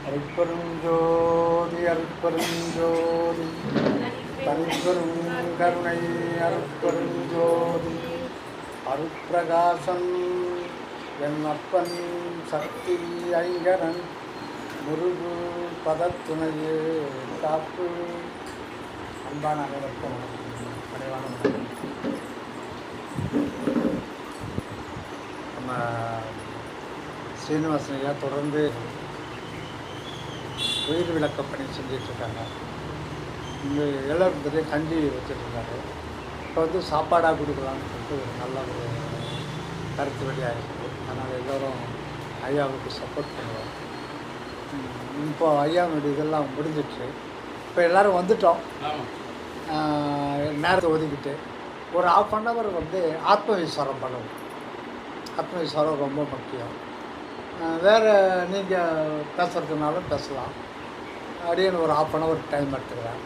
அருட்பெருஞ்சோதி அருட்பெருஞ்சோதி தனிப்பெரும் கருணை அருட்பெருஞ்சோதி அருட்பிரகாசம் என் அப்பன் சக்தி ஐங்கரன் முருகு பதத்துணையே காப்பு. அன்பான அனைவருக்கும் பணிவான நம்ம ஸ்ரீனிவாசன் ஐயா தொடர்ந்து உயிர் விளக்க பணி செஞ்சிட்ருக்காங்க. இங்கே எல்லாருக்கும் கஞ்சி வச்சுட்ருக்காரு. இப்போ வந்து சாப்பாடாக கொடுக்கலான்னு சொல்லிட்டு ஒரு நல்ல ஒரு கருத்து வெளியாக இருக்குது. அதனால் எல்லோரும் ஐயாவுக்கு சப்போர்ட் பண்ணுவோம். இப்போ ஐயாவுடைய இதெல்லாம் முடிஞ்சிடுச்சு. இப்போ எல்லோரும் வந்துட்டோம். நேரத்தை ஒதுக்கிட்டு ஒரு 1/2 hour வந்து ஆத்மவிஸ்வாரம் பண்ணுவோம். ஆத்மவிஸ்வாரம் ரொம்ப முக்கியம். வேறு நீங்கள் பேசுகிறதுனாலும் பேசலாம். அப்படியே ஒரு 1/2 hour டைம் எடுத்துக்கிறேன்.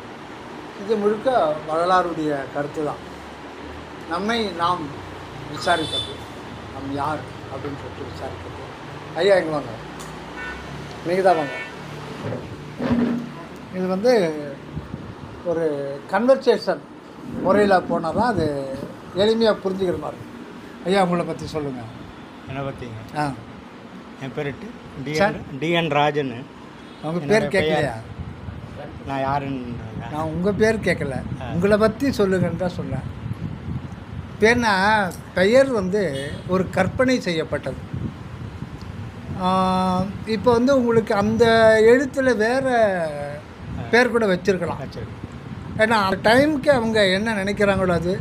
இது முழுக்க வரலாறுடைய கருத்து தான். நம்மை நாம் விசாரிப்பது, நம் யார் அப்படின்னு சொல்லிட்டு விசாரிப்பது. ஐயா எங்கே வாங்க, நீங்கள் தான் வாங்க. இது வந்து ஒரு கன்வர்சேஷன் முறையில் போனால் தான் அது எளிமையாக புரிஞ்சுக்கிற மாதிரி. ஐயா உங்களை பற்றி சொல்லுங்கள். என்னை பற்றிங்க? என் பேர் டிஎன் ராஜன். உங்கள் பேர் கேட்கலையா? நான் யாருன்னு நான் உங்கள் பேர் கேட்கல, உங்களை பற்றி சொல்லுங்கன்னு தான் சொன்னேன். பேர்னா பெயர் வந்து ஒரு கற்பனை செய்யப்பட்டது. இப்போ வந்து உங்களுக்கு அந்த எழுத்தில் வேறு பேர் கூட வச்சுருக்கலாம். ஏன்னா அந்த டைமுக்கு அவங்க என்ன நினைக்கிறாங்களோ அது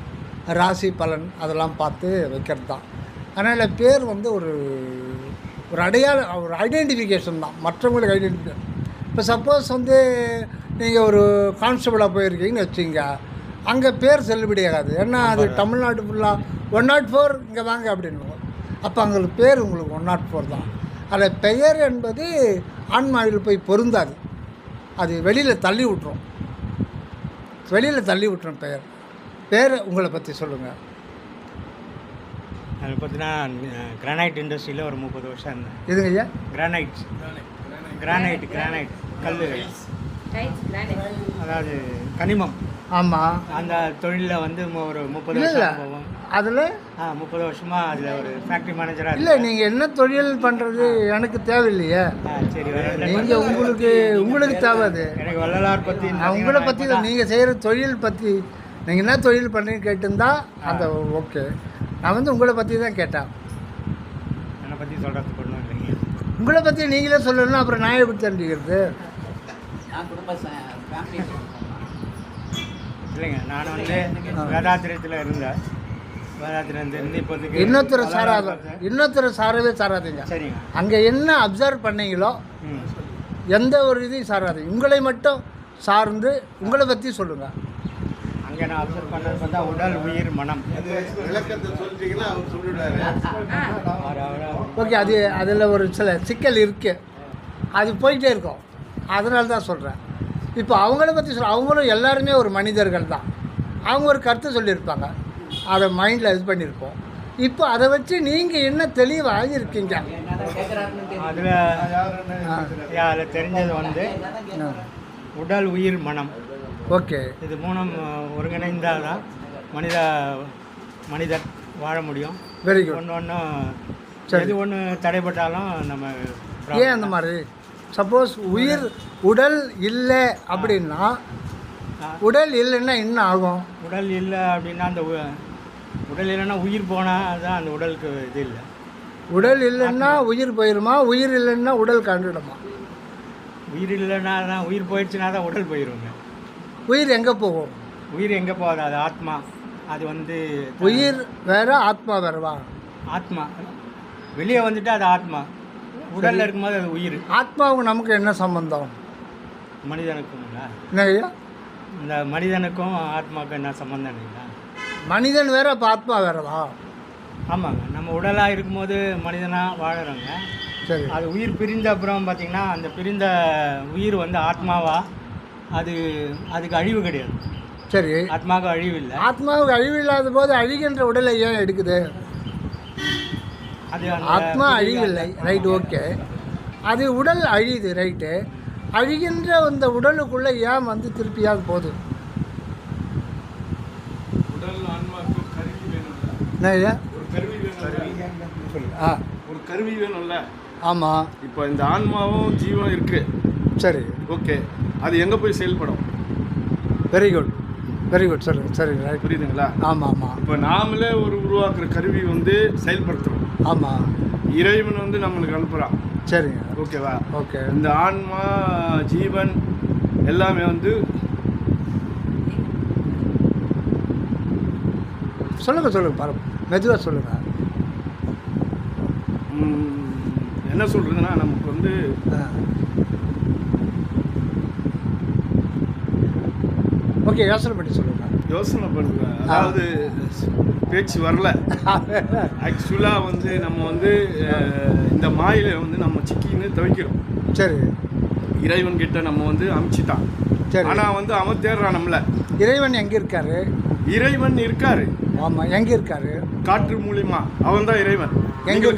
ராசி பலன் அதெல்லாம் பார்த்து வைக்கிறது தான். அதனால் பேர் வந்து ஒரு ஐடென்டிஃபிகேஷன் தான், மற்றவங்களுக்கு ஐடென்டிஃபிகேஷன். இப்போ சப்போஸ் வந்து நீங்கள் ஒரு கான்ஸ்டபிளாக போயிருக்கீங்கன்னு வச்சுங்க, அங்கே பேர் செல்லுபடி ஆகாது. ஏன்னா அது தமிழ்நாடு ஃபுல்லாக 104 இங்கே வாங்க அப்படின்னு. அப்போ அங்கே பேர் உங்களுக்கு 104 தான். அதில் பெயர் என்பது ஆன்மாவில் போய் பொருந்தாது, அது வெளியில் தள்ளி விட்டுரும். பெயர் உங்களை பற்றி சொல்லுங்கள். அதை பார்த்தீங்கன்னா கிரானைட் இண்டஸ்ட்ரியில் ஒரு 30 வருஷம் இருந்தேன். எதுங்க ஐயா? கிரானைட் கல், அதாவது கனிமம். ஆமாம், அந்த தொழிலில் வந்து ஒரு 30 வருஷம் போவோம். அதில் 30 வருஷமாக அதில் ஒரு ஃபேக்ட்ரி மேனேஜராக. இல்லை, நீங்கள் என்ன தொழில் பண்ணுறது எனக்கு தேவையில்லையே. சரி, நீங்கள் உங்களுக்கு தேவை அது. எனக்கு வள்ளலார் பற்றி, உங்களை பற்றி தான், நீங்கள் செய்கிற தொழில் பற்றி, நீங்கள் என்ன தொழில் பண்ணுறீங்கன்னு கேட்டிருந்தா அந்த ஓகே. நான் வந்து உங்களை பற்றி தான் கேட்டேன். என்னை பற்றி சொல்கிறதுக்கு ஒன்றும் இல்லைங்க. உங்களை பற்றி நீங்களே சொல்லணும், அப்புறம் நான் எப்படி தெரிஞ்சுக்கிறது? இல்லைங்க, நான் வந்து வேதாத்திரத்தில் இருந்தேன். வேதாத்திரத்துலேருந்து இப்போதைக்கு இன்னொருத்தரை சாரவே சாராதீங்க. சரிங்க. அங்கே என்ன அப்சர்வ் பண்ணீங்களோ எந்த ஒரு இதையும் சாராதீங்க, உங்களை மட்டும் சார்ந்து உங்களை பற்றி சொல்லுங்கள். அங்கே நான் அப்சர்வ் பண்ணது பார்த்தா உடல் உயிர் மனம். ஓகே, அதில் ஒரு சில சிக்கல் இருக்குது, அது போயிட்டே இருக்கும். அதனால தான் சொல்கிறேன். இப்போ அவங்கள பற்றி அவங்களும் எல்லாருமே ஒரு மனிதர்கள் தான். அவங்க ஒரு கருத்தை சொல்லியிருப்பாங்க, அதை மைண்டில் இது பண்ணியிருப்போம். இப்போ அதை வச்சு நீங்கள் என்ன தெளிவாக இருக்கீங்க? அதில் தெரிஞ்சது வந்து உடல் உயிர் மனம். ஓகே, இது மூணும் ஒருங்கிணைந்தால் தான் மனிதர் வாழ முடியும். Very good. ஒன்று எது ஒன்று தடைப்பட்டாலும் நம்ம ஏன் அந்த மாதிரி? சப்போஸ் உடல் இல்லை அப்படின்னா, உடல் இல்லைன்னா என்ன ஆகும்? உடல் இல்லை அப்படின்னா அந்த உடல் இல்லைன்னா உயிர் போனால் தான் அந்த உடலுக்கு இது இல்லை. உடல் இல்லைன்னா உயிர் போயிடுமா? உயிர் இல்லைன்னா உடல் கண்டுடுமா? உயிர் இல்லைன்னா தான், உயிர் போயிடுச்சுன்னா தான் உடல் போயிடுங்க. உயிர் எங்கே போகும்? உயிர் எங்கே போகாது, அது ஆத்மா. அது வந்து உயிர் வேற, ஆத்மா வேறவா? ஆத்மா வெளியே வந்துட்டு அது ஆத்மா, உடலில் இருக்கும்போது அது உயிர். ஆத்மாவுக்கு நமக்கு என்ன சம்பந்தம்? மனிதனுக்குங்களா? என்னையா இந்த மனிதனுக்கும் ஆத்மாவுக்கும் என்ன சம்மந்தம் இல்லைங்களா? மனிதன் வேற அப்போ ஆத்மா வேறவா? ஆமாங்க, நம்ம உடலாக இருக்கும்போது மனிதனாக வாழறோங்க. சரி. அது உயிர் பிரிந்த அப்புறம் பார்த்திங்கன்னா அந்த பிரிந்த உயிர் வந்து ஆத்மாவா, அதுக்கு அழிவு கிடையாது. சரி. ஆத்மாவுக்கு அழிவு இல்லை. ஆத்மாவுக்கு அழிவு இல்லாத போது அழிகின்ற உடலை ஏன் எடுக்குது? அது ஆத்மா அழிவில்லை, ரைட், ஓகே. அது உடல் அழியுது, ரைட்டு. அழிகின்ற அந்த உடலுக்குள்ளே ஏன் வந்து திருப்பியாவது போகுது? உடல் ஆன்மாவுக்கு கருவி வேணும்ல, என்ன ஐயா? ஒரு கருவி வேணும்ல, ஆ, ஒரு கருவி வேணும்ல. ஆமாம். இப்போ இந்த ஆன்மாவும் ஜீவன் இருக்கு, சரி, ஓகே. அது எங்கே போய் செயல்படும்? வெரி குட், வெரி குட், சொல்லுங்கள். சரி, ரைட், புரியுதுங்களா? ஆமாம் ஆமாம் இப்போ நாமளே ஒரு உருவாக்குற கருவி வந்து செயல்படுத்துகிறோம். ஆமாம். இறைவன் வந்து நம்மளுக்கு அனுப்புகிறான், சரிங்க, ஓகேவா? ஓகே. இந்த ஆன்மா ஜீவன் எல்லாமே வந்து சொல்லுங்கள் பரவாயில்ல, மெதுவாக சொல்லுங்கள். என்ன சொல்கிறதுன்னா, நமக்கு வந்து ஓகே, யோசனை பண்ணி சொல்லுங்கள். யோசனை பண்ணுறேன், அதாவது பேச்சு வரல. ஆக்சுவலாக வந்து நம்ம வந்து இந்த மாயில வந்து நம்ம சிக்கின்னு தவிக்கிறோம். சரி. இறைவன் கிட்ட நம்ம வந்து அமுச்சிட்டான். சரி. ஆனால் வந்து அவன் தேடுறான் நம்மள. இறைவன் எங்கே இருக்காரு? இறைவன் இருக்காரு. ஆமாம், எங்கே இருக்காரு? காற்று மூலியமா அவன் தான் இறைவன். எங்கே?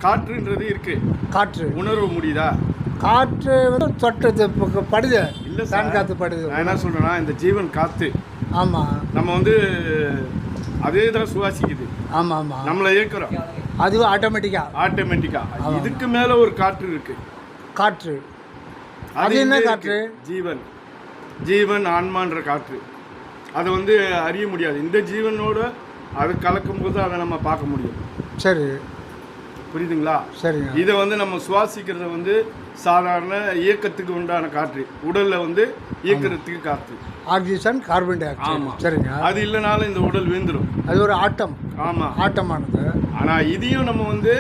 காற்றுன்றது இருக்கு. காற்று உணர்வு முடியுதா? காற்று வந்து தொட்டது படுது. இல்லை, ஃபேன் காற்று படுது. நான் என்ன சொல்கிறேன்னா, இந்த ஜீவன் காற்று ஆமாம், நம்ம வந்து அதே தான் சுவாசிக்குது. ஆமாம் ஆமாம். நம்மளை இயக்குறோம், அதுவும் ஆட்டோமேட்டிக்காக. இதுக்கு மேலே ஒரு காற்று இருக்கு. காற்று அது என்ன காற்று? ஜீவன் ஆன்மான்ற காற்று. அதை வந்து அறிய முடியாது. இந்த ஜீவனோட அது கலக்கும் போது அதை நம்ம பார்க்க முடியும். சரி, புரியுதுங்களா? சரிங்க. இதை வந்து நம்ம சுவாசிக்கிறத வந்து சாதாரண இயக்கத்துக்கு உண்டான காற்று, உடலில் வந்து இயக்கிறதுக்கு காற்று, ஆக்சிஜன், கார்பன் டை ஆக்சைடு. ஆமாம், சரிங்க. அது இல்லைனாலும் இந்த உடல் வீழ்ந்துடும். அது ஒரு ஆட்டம். ஆமாம், ஆட்டமானது. ஆனால் இதையும் நம்ம வந்து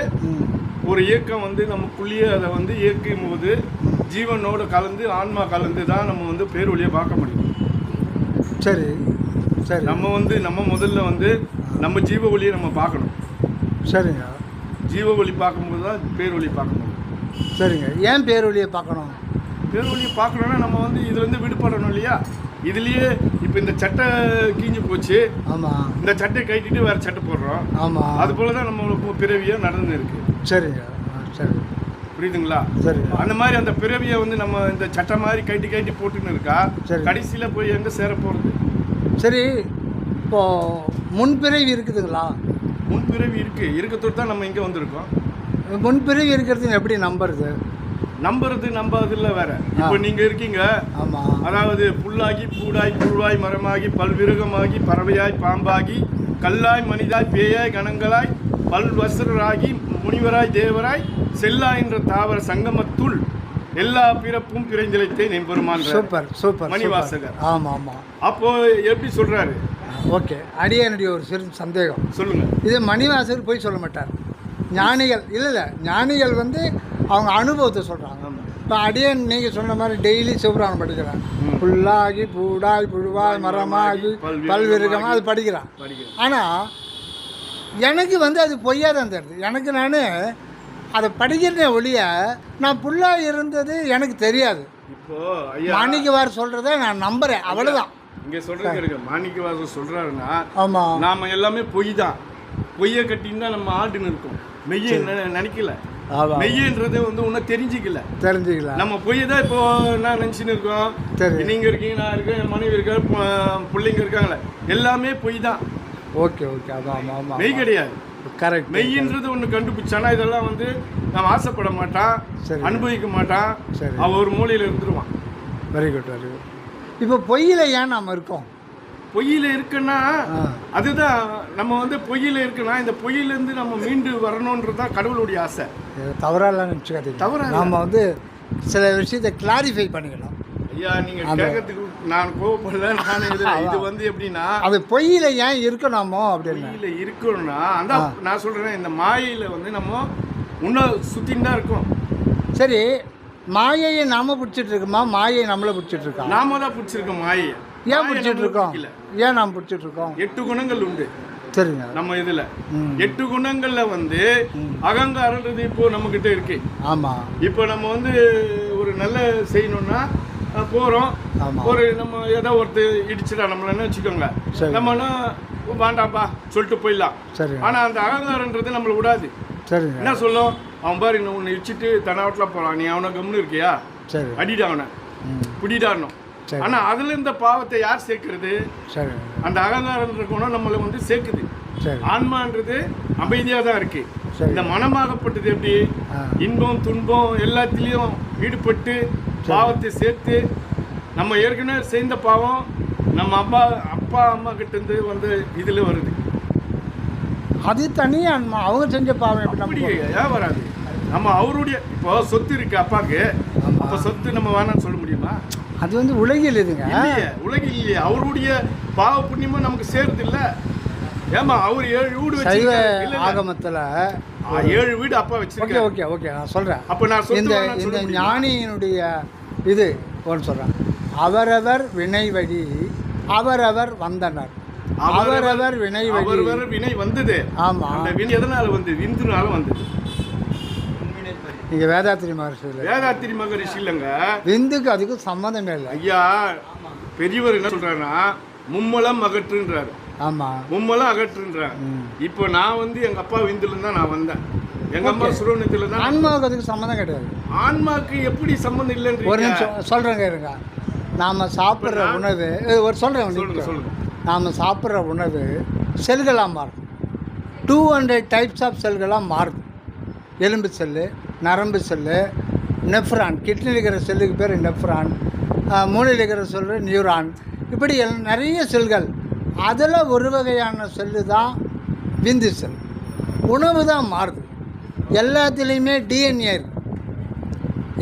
ஒரு இயக்கம் வந்து நமக்குள்ளேயே அதை வந்து இயக்கும் போது ஜீவனோடு கலந்து ஆன்மா கலந்து தான் நம்ம வந்து பேரொழியை பார்க்க முடியும். சரி சரி. நம்ம முதல்ல வந்து நம்ம ஜீவ ஒளியை நம்ம பார்க்கணும். சரிங்க. ஜீவ ஒளி பார்க்கும்போது தான் பேரொழி பார்க்க முடியும். சரிங்க. ஏன் பேரொழியை பார்க்கணும்? பேரொழியை பார்க்கணுன்னா நம்ம வந்து இதுலேருந்து விடுபடணும் இல்லையா? இதுலேயே இப்போ இந்த சட்டை கீஞ்சு போச்சு. ஆமாம். இந்த சட்டையை கட்டிட்டு வேறு சட்டை போடுறோம். ஆமாம். அது போல தான் நம்மளுக்கு பிறவியாக நடந்து இருக்கு. சரிங்க. சரி, புரியுதுங்களா? சரி. அந்த மாதிரி அந்த பிறவியை வந்து நம்ம இந்த சட்டை மாதிரி கட்டி போட்டுன்னு இருக்கா, கடைசியில் போய் எங்கே சேர போகிறது? சரி, இப்போது முன்பிறவி இருக்குதுங்களா? முன்பிறவி இருக்கத்தோடு தான் நம்ம இங்கே வந்திருக்கோம். முன்பிறவி இருக்கிறது எப்படி நம்புறது? நம்பாதில்ல வேற. இப்போ நீங்கள் இருக்கீங்க. ஆமாம். அதாவது புல்லாகி பூடாய் புழுவாய் மரமாகி பல்விருகமாகி பறவையாய் பாம்பாகி கல்லாய் மனிதாய் பேயாய் கணங்களாய் பல்வசராகி முனிவராய் தேவராய் செல்லா என்ற தாவர சங்கமத்துள் எல்லா பிறப்பும் பிறந்திழைத்தேன் என் பெருமான். Super super Manivasagar. ஆமாம் ஆமாம். அப்போ எப்படி சொல்றாரு? ஓகே, என்னுடைய ஒரு சிறு சந்தேகம். சொல்லுங்க. இது மணிவாசகர் போய் சொல்ல மாட்டார். ஞானிகள் இல்லை ஞானிகள் வந்து அவங்க அனுபவத்தை சொல்கிறாங்க. இப்போ அடியன் நீங்கள் சொன்ன மாதிரி டெய்லி சிவபுராணம் படிக்கிறேன். புல்லாகி பூடாய் புழுவாய் மரமாகி பல்விருகமாக அது படிக்கிறான். ஆனால் எனக்கு வந்து அது பொய்யா தான் தருது. எனக்கு நான் அதை படிக்கிறேன் ஒழிய நான் புல்லாக இருந்தது எனக்கு தெரியாது. இப்போ மாணிக்கவாசகர் சொல்கிறத நான் நம்புகிறேன், அவ்வளோதான். இங்கே சொல்கிறது மாணிக்கவாசகர் சொல்கிறாருன்னா, ஆமாம், நாம் எல்லாமே பொய் தான். பொய்யை கட்டின்னு தான் நம்ம ஆண்டுன்னு இருக்கோம். மெய்யை நினைக்கல. மெய்யன்றது வந்து ஒன்றும் தெரிஞ்சிக்கல. நம்ம பொய் தான் இப்போ நான் நினச்சின்னு இருக்கோம். நீங்கள் இருக்கீங்க, நான் இருக்கேன், என் மனைவி இருக்கா, பிள்ளைங்க இருக்காங்களே, எல்லாமே பொய் தான். Okay okay. ஆமாம் ஆமாம். மெய் கிடையாது. கரெக்ட். மெய்ன்றது ஒன்று கண்டுபிடிச்சானா இதெல்லாம் வந்து நம்ம ஆசைப்பட மாட்டான், அனுபவிக்க மாட்டான், அவன் ஒரு மூலையில் இருந்துருவான். Very good very good. இப்போ பொய்யில் ஏன் நாம் இருக்கோம்? பொய்யில் இருக்குன்னா அதுதான் நம்ம வந்து பொய்யில் இருக்குன்னா இந்த பொய்யிலேருந்து நம்ம மீண்டு வரணுன்றது தான் கடவுளுடைய ஆசை. தவறாலாம் நினச்சிக்காதீங்க. தவறாக நம்ம வந்து சில விஷயத்தை கிளாரிஃபை பண்ணிக்கலாம். ஐயா, நீங்கள் கேட்கறதுக்கு நான் கோவப்படல. இது வந்து எப்படின்னா அது பொய்யில் ஏன் இருக்கணுமோ அப்படின்னு பொய்யில் இருக்கணும்னா அந்த நான் சொல்கிறேன், இந்த மாயையில் வந்து நம்ம இன்னும் சுற்றின்னு தான் இருக்கோம். சரி, மாயையை நாம பிடிச்சிட்டு இருக்கோமா, மாயை நம்மளை பிடிச்சிட்டு இருக்கோம்? நாம தான் பிடிச்சிருக்கோம் மாயை. ஏன் பிடிச்சிட்டு இருக்கோம்? ஏன் நாம் பிடிச்சிட்டு இருக்கோம்? 8 குணங்கள் உண்டு. சரிங்க. நம்ம இதுல 8 குணங்கள்ல வந்து அகங்காரன்றது இப்போ நம்ம கிட்ட இருக்கு. ஆமா. இப்போ நம்ம வந்து ஒரு நல்ல செய்யணும்னா போறோம், ஒரு நம்ம ஏதோ ஒருத்தர் இடிச்சுடா நம்மளன்னு வச்சுக்கோங்க, நம்மனா வேண்டாம்ப்பா சொல்லிட்டு போயிடலாம். ஆனா அந்த அகங்காரன்றது நம்மளை விடாது. என்ன சொல்லும், அவன் பாரு உன்னை இடிச்சுட்டு தனாவட்டில் போறான், நீ அவனை கம்னு இருக்கியா, அடிடா அவனை பிடிடாடணும். ஆனா அதுல இந்த பாவத்தை யார் சேர்க்கிறது? அந்த அகங்காரன்ற குணம் நம்மளை வந்து சேர்க்குது. ஆன்மான்றது அமைதியா தான் இருக்கு. இந்த மனமாகப்பட்டது எப்படி இன்பம் துன்பம் எல்லாத்திலையும் ஈடுபட்டு பாவத்தை சேர்த்து, நம்ம ஏற்கனவே செய்த பாவம் நம்ம அப்பா அம்மா கிட்ட இருந்து வந்து இதுல வருது. அது தனியா அவங்க செஞ்ச பாவம் எப்படி ஏன் வராது? நம்ம அவருடைய இப்போ சொத்து இருக்கு அப்பாவுக்கு, அப்ப சொத்து நம்ம வேணாம்னு சொல்ல முடியுமா? அது வந்து உலகில் இதுங்க, உலகில் இல்லையே. அவருடைய பாவ புண்ணியமும் நமக்கு சேருது இல்ல. ஏமா அவர் 7 வீடு வச்சு ஆகமத்துல 7 வீடு அப்பா வச்சிருக்காரு. ஓகே ஓகே நான் சொல்றேன். அப்ப நான் இந்த ஞானியினுடைய இது ஒன்று சொல்றேன். அவரவர் வினை வழி அவரவர் வந்தனர். அவரவர் வினை வழி அவரவர் வினை வந்தது. ஆமா. அந்த வினை எதனால வந்து? விந்துனால வந்தது. நீங்க வேதாத்திரி மகரிஷி வேதாத்திரி மகரிஷி இல்லைங்க, விந்துக்கு அதுக்கு சம்மந்தமே இல்லை. ஐயா பெரியவர் என்ன சொல்றாருன்னா மும்மலம் அகற்றுன்றாரு. ஆமா, மும்மலம் அகற்றுன்றாரு. இப்போ நான் வந்து எங்க அப்பா விந்துல தான் நான் வந்தேன், எங்க அம்மா சுரோனத்துல தான். ஆன்மாவுக்கு அதுக்கு சம்மந்தம் கிடையாது. ஆன்மாவுக்கு எப்படி சம்மந்தம் இல்லைன்னு ஒரு நிமிஷம் சொல்றேங்க இருங்க. நாம சாப்பிட்ற உணவு ஒரு சொல்றேன். நாம சாப்பிட்ற உணவு செல்களாக மாறும். 200 டைப்ஸ் ஆஃப் செல்களாக மாறும். எலும்பு செல்லு, நரம்பு செல்லு, நெஃப்ரான், கிட்னியில் இருக்கிற செல்லுக்கு பேர் நெஃப்ரான், மூளையில் இருக்கிற செல்லு நியூரான், இப்படி நிறைய செல்கள். அதில் ஒரு வகையான செல்லு தான் விந்து செல். உணவு தான் மாறுது. எல்லாத்துலேயுமே டிஎன்ஏ இருக்குது.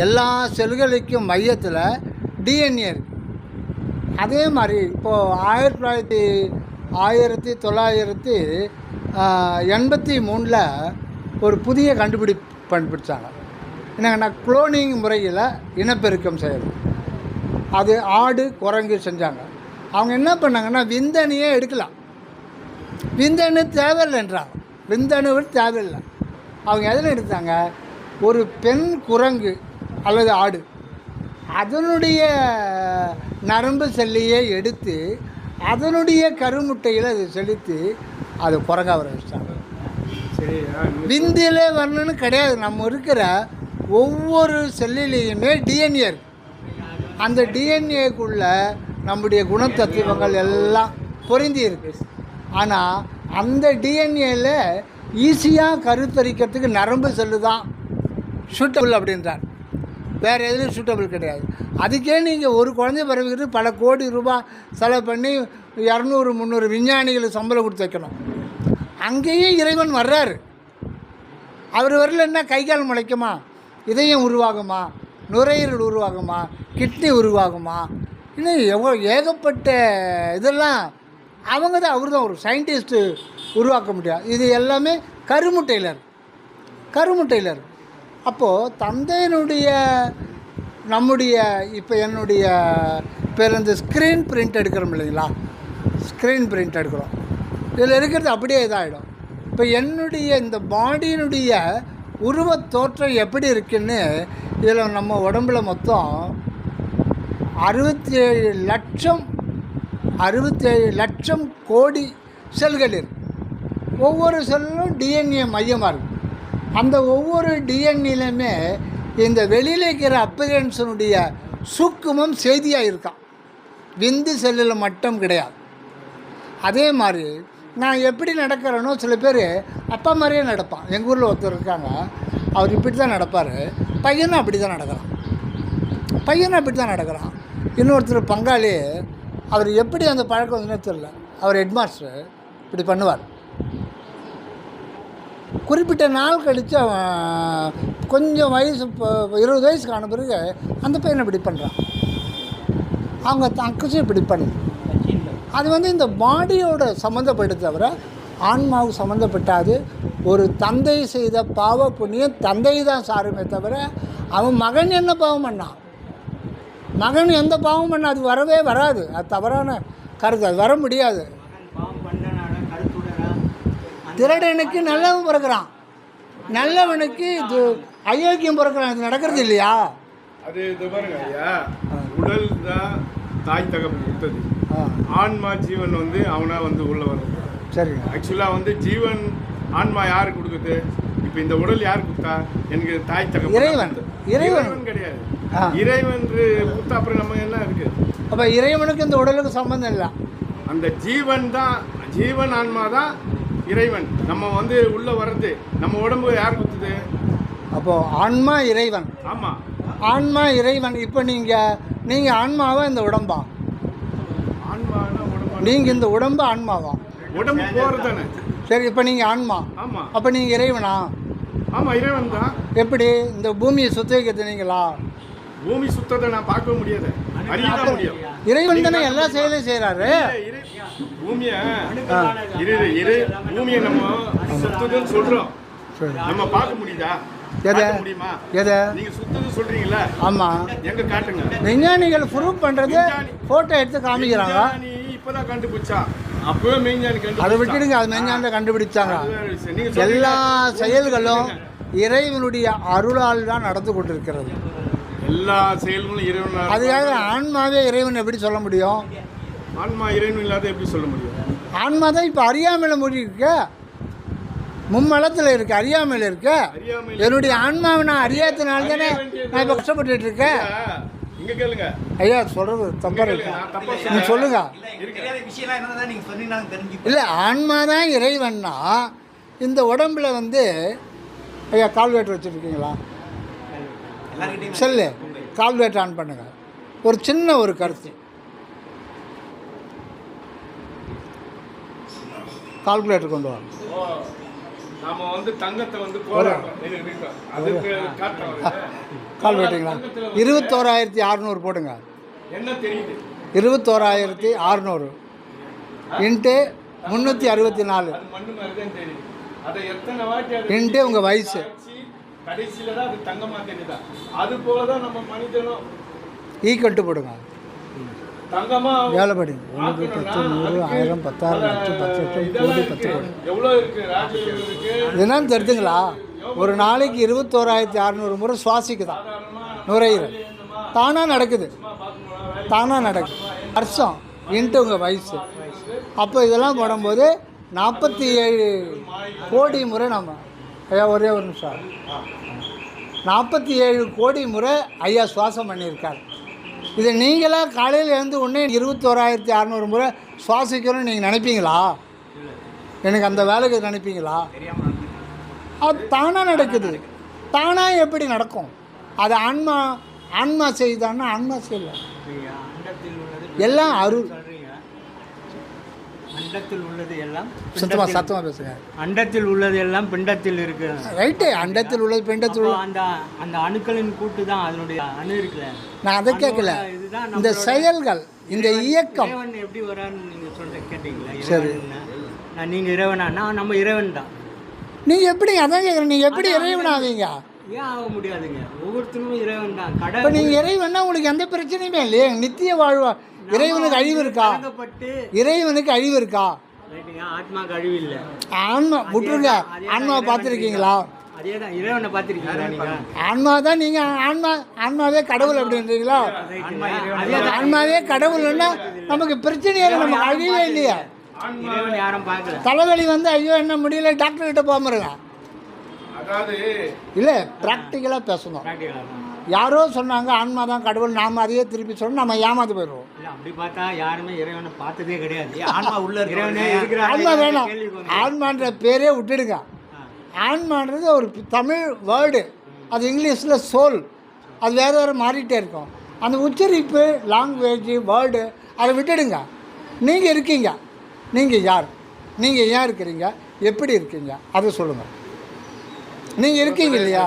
எல்லா செல்களுக்கும் மையத்தில் டிஎன்ஏ இருக்குது. அதே மாதிரி இப்போது 1983 ஒரு புதிய கண்டுபிடிச்சாங்க. என்னங்கன்னா குளோனிங் முறையில் இனப்பெருக்கம் செய்யுது. அது ஆடு குரங்கு செஞ்சாங்க. அவங்க என்ன பண்ணாங்கன்னா விந்தணுயே எடுக்கலாம். விந்தணு தேவையில்லைன்றாங்க. விந்தணு தேவையில்லை. அவங்க எதில் எடுத்தாங்க? ஒரு பெண் குரங்கு அல்லது ஆடு அதனுடைய நரம்பு செல்லையே எடுத்து அதனுடைய கருமுட்டையில் அது செலுத்தி அது குரங்கா வர வச்சிட்டாங்க. சரி, விந்தில் வரணும்னு கிடையாது. நம்ம இருக்கிற ஒவ்வொரு செல்லிலேயுமே டிஎன்ஏ இருக்கு. அந்த டிஎன்ஏக்குள்ள நம்முடைய குணத்தத்துவங்கள் எல்லாம் பொருந்தி இருக்கு. ஆனால் அந்த டிஎன்ஏல ஈஸியாக கருத்தரிக்கிறதுக்கு நரம்பு செல்லு தான் சூட்டபிள் அப்படின்றார். வேறு எதுவும் சூட்டபிள் கிடையாது. அதுக்கே நீங்கள் ஒரு குழந்தை பிறகுட்டு பல கோடி ரூபாய் செலவு பண்ணி 200-300 விஞ்ஞானிகளுக்கு சம்பளம் கொடுத்து வைக்கணும். அங்கேயும் இறைவன் வர்றாரு. அவர் வரலன்னா கை கால் முளைக்குமா? இதயம் உருவாகுமா? நுரையீரல் உருவாகுமா? கிட்னி உருவாகுமா? இன்னும் ஏகப்பட்ட இதெல்லாம் அவங்க தான், அவர் தான் ஒரு சயின்டிஸ்ட்டு உருவாக்க முடியாது. இது எல்லாமே கருமுட்டையில் அப்போது தந்தையினுடைய நம்முடைய இப்போ என்னுடைய பேர் இந்த ஸ்க்ரீன் பிரிண்ட் எடுக்கிறோம் இல்லைங்களா, ஸ்க்ரீன் பிரிண்ட் எடுக்கிறோம். இதில் இருக்கிறது அப்படியே இதாகிடும். இப்போ என்னுடைய இந்த பாடியினுடைய உருவத் தோற்றம் எப்படி இருக்குன்னு இதில் நம்ம உடம்புல மொத்தம் 67 லட்சம் கோடி செல்கள் இருக்குது. ஒவ்வொரு செல்லும் டிஎன்ஏ மையமாக இருக்குது. அந்த ஒவ்வொரு டிஎன்ஏலையுமே இந்த வெளியில் இருக்கிற அப்பரன்ஸனுடைய சூக்குமம் செய்தியாக இருக்கான். விந்து செல்லில் மட்டும் கிடையாது. அதே மாதிரி நான் எப்படி நடக்கிறேனோ சில பேர் அப்பா மாதிரியே நடப்பான். எங்கள் ஊரில் ஒருத்தர் இருக்காங்க, அவர் இப்படி தான் நடப்பார். பையனும் அப்படி தான் நடக்கிறான். இன்னொருத்தர் பங்காளி, அவர் எப்படி அந்த பழக்கம் வந்துன்னு தெரியல. அவர் ஹெட்மாஸ்டர் இப்படி பண்ணுவார். குறிப்பிட்ட நாள் கழித்து அவன் கொஞ்சம் வயசு, இப்போ 20 வயசுக்கு ஆன பிறகு அந்த பையனை இப்படி பண்ணுறான். அவங்க தங்கச்சும் இப்படி பண்ணுது. அது இந்த பாடியோட சம்மந்தப்பட்டு தவிர ஆன்மாவுக்கு சம்மந்தப்பட்டாது. ஒரு தந்தை செய்த பாவ புண்ணியம் தந்தை தான் சாருமே தவிர அவன் மகன் என்ன பாவம் பண்ணான்? மகன் எந்த பாவம் பண்ண அது வரவே வராது. அது தவறான கருத்து, அது வர முடியாது. திருடனுக்கு நல்லவன் பிறக்கிறான், நல்லவனுக்கு இது அயோக்கியம் பிறக்கிறான். இது நடக்கிறது இல்லையா? அது இது பாருங்க ஐயா, உடல் தான் தாய் தகப்பன் கொடுத்தது. ஆன்மா ஜீவன் வந்து அவனா வந்து உள்ள வரும். சரி, ஆக்சுவலாக வந்து ஜீவன் ஆன்மா யாரு கொடுக்குது? இப்போ இந்த உடல் யார் கொடுத்தா? எனக்கு தாய் தகப்பன். இறைவன். இறைவன் கிடையாது, இறைவன் கொடுத்தா. அப்புறம் நம்ம என்ன இருக்கு? அப்போ இறைவனுக்கு இந்த உடலுக்கு சம்பந்தம் இல்லை. அந்த ஜீவன் தான், ஜீவன் ஆன்மா தான் இறைவன். நம்ம வந்து உள்ள வர்றது, நம்ம உடம்பு யார் கொடுத்தது? அப்போ ஆன்மா இறைவன். ஆமாம், ஆன்மா இறைவன். இப்போ நீங்கள் ஆன்மாவா இந்த உடம்பா? ஆன்மானா உடம்பு. நீங்கள் இந்த உடம்பு ஆன்மாவா? உடம்பு போகிறது தானே. சரி, இப்போ நீங்கள் ஆன்மா. ஆமாம். அப்போ நீங்கள் இறைவனா? ஆமாம், இறைவன் தான். எப்படி இந்த பூமியை சுத்த வைக்கிறது நீங்களா? பூமி சுத்தத்தை நான் பார்க்க முடியாது, அறியதான் முடியும். இறைவன் தானே எல்லா செயலையும் செய்கிறாரு. பூமியை பூமியை நம்ம சுத்ததுன்னு சொல்கிறோம், நம்ம பார்க்க முடியுதா? எதை? முடியுமா? எதை நீங்க சுத்தது சொல்றீங்களா? ஆமாம், எங்க காட்டுங்க. விஞ்ஞானிகள் ப்ரூவ் பண்ணுறது, ஃபோட்டோ எடுத்து காமிக்கிறாங்க. இப்போதான் கண்டுபிடிச்சா, அப்பவே மெய்ஞானி கண்டு. அதை விட்டுடுங்க, அது மெய்ஞானி கண்டுபிடிச்சாங்க. எல்லா செயல்களும் இறைவனுடைய அருளால் தான் நடந்து கொண்டிருக்கிறது. எல்லா செயல்களும் இறைவன். அதுக்காக ஆன்மாவே இறைவன் எப்படி சொல்ல முடியும்? ஆன்மா இறைவன் இல்லாத எப்படி சொல்ல முடியும்? ஆன்மா தான் இப்போ அறியாமையில் மூடி இருக்க, மும்மலத்தில் இருக்கு, அறியாமையில் இருக்க. என்னுடைய ஆன்மாவை நான் அறியாதனால தானே நான் இப்போ கஷ்டப்பட்டு இருக்கேன். இங்க கேளுங்க ஐயா, சொல்றது தப்பா இருக்கு, நீ சொல்லுங்க. இல்லை, ஆன்மா தான் இறைவன்னா இந்த உடம்புல வந்து ஐயா கால்வேட்டர் வச்சுருக்கீங்களா? செல்லு கால்வேட்டர் ஆன் பண்ணுங்க. ஒரு சின்ன ஒரு கருத்து, கால்குலேட்டர் கொண்டு வாங்க. நாம வந்து தங்கத்தை வந்து அதுக்கு கால்குலேட்டிங்களா? 21,600 போடுங்க. என்ன தெரியுது? 21,600 இன்ட்டு 364 மண்ணு மாதிரி தான் தெரியுது. அதை எத்தனை வாட்டி இன்ட்டு உங்கள் வயசு, கடைசியில தான் அது தங்கமா தெரியுதா? அது போல தான் நம்ம மனிதனும் ஈக்குவல் போடுங்க. தங்கமா வேலை படி 1, 10, 100, 1000, 10,000, லட்சம், 10 லட்சம், கோடி, 10 கோடி. எவ்வளோ இருக்கு? ராஜ்யம் இருக்கு. என்னன்னு தெரிஞ்சுங்களா? ஒரு நாளைக்கு 21,600 முறை சுவாசிக்குதான் நுரையீரல். தானாக நடக்குது, தானாக நடக்குது. வருஷம் இன்ட்டு உங்கள் வயசு. அப்போ இதெல்லாம் போடும்போது 47 கோடி முறை நம்ம ஐயா, ஒரே ஒரு நிமிஷம், 47 கோடி முறை ஐயா சுவாசம் பண்ணியிருக்காரு. இதை நீங்களாக காலையில் எழுந்து உடனே 21,600 முறை சுவாசிக்கணும்னு நீங்கள் நினைப்பீங்களா? எனக்கு அந்த வேலைக்கு நினைப்பீங்களா? அது தானாக நடக்குது. தானாக எப்படி நடக்கும்? அது ஆன்மா செய்தான்னா ஆன்மா செய்யல, எல்லாம் அருள். அண்டத்தில் உள்ளது எல்லாம் சத்தமாக பேசுங்க. அண்டத்தில் உள்ளது எல்லாம் பிண்டத்தில் இருக்கு. ரைட்டு, அண்டத்தில் உள்ளது பிண்டத்தில் உள்ள அந்த அணுக்களின் கூட்டு தான் அதனுடைய அணு இருக்குல்ல. நான் அதை கேட்கல, இந்த செயல்கள், இந்த இயக்கம் எப்படி வரான்னு நீங்கள் கேட்டீங்களா? சரி, நீங்கள் இறைவனா? நம்ம இறைவன் தான். நீங்கள் எப்படி, அதான் கேட்குறேன், நீங்கள் எப்படி இறைவன் ஆவீங்க? ஏன் ஆக முடியாதுங்க, ஒவ்வொருத்தரும் இறைவன் தான். இப்போ நீங்கள் இறைவன்னா உங்களுக்கு எந்த பிரச்சனையுமே இல்லையே, நித்திய வாழ்வா. இறைவனுக்கு அழிவு இருக்கா? இறைவனுக்கு அழிவு இருக்கா? ஆத்மாவுக்கு அழிவு இல்லை. ஆன்மா விட்டுருங்க, ஆன்மாவை பார்த்துருக்கீங்களா? அதேதான், இறைவனை பார்த்துருக்கீங்களா நீங்கள்? ஆன்மா தான் நீங்கள் ஆன்மாவே கடவுள் அப்படின்றீங்களா? ஆன்மாவே கடவுள்னா நமக்கு பிரச்சனையே இல்லை, நமக்கு அழிவே இல்லையா? யாரும் பார்க்கல. தலைவலி வந்து ஐயோ என்ன முடியல, டாக்டர் கிட்ட போகிறங்க. இல்லை, ப்ராக்டிக்கலாக பேசணும். யாரோ சொன்னாங்க ஆன்மா தான் கடவுள், நாம் அதையே திருப்பி சொன்னால் நம்ம ஏமாந்து போயிடுவோம். அப்படி பார்த்தா யாருமே இறைவனை பார்த்ததே கிடையாது. ஆன்மா உள்ள இறைவனே இருக்கிற ஆன்மா வேணும். ஆன்மான்ற பேரே விட்டுடுங்க. ஆன்மான்றது ஒரு தமிழ் வேர்டு, அது இங்கிலீஷில் சோல், அது வேறு வேறு மாறிட்டே இருக்கும். அந்த உச்சரிப்பு, லாங்குவேஜ், வேர்டு அதை விட்டுடுங்க. நீங்கள் இருக்கீங்க, நீங்கள் யார், நீங்கள் ஏன் இருக்கிறீங்க, எப்படி இருக்கீங்க, அதை சொல்லுங்கள். நீங்கள் இருக்கீங்க இல்லையா?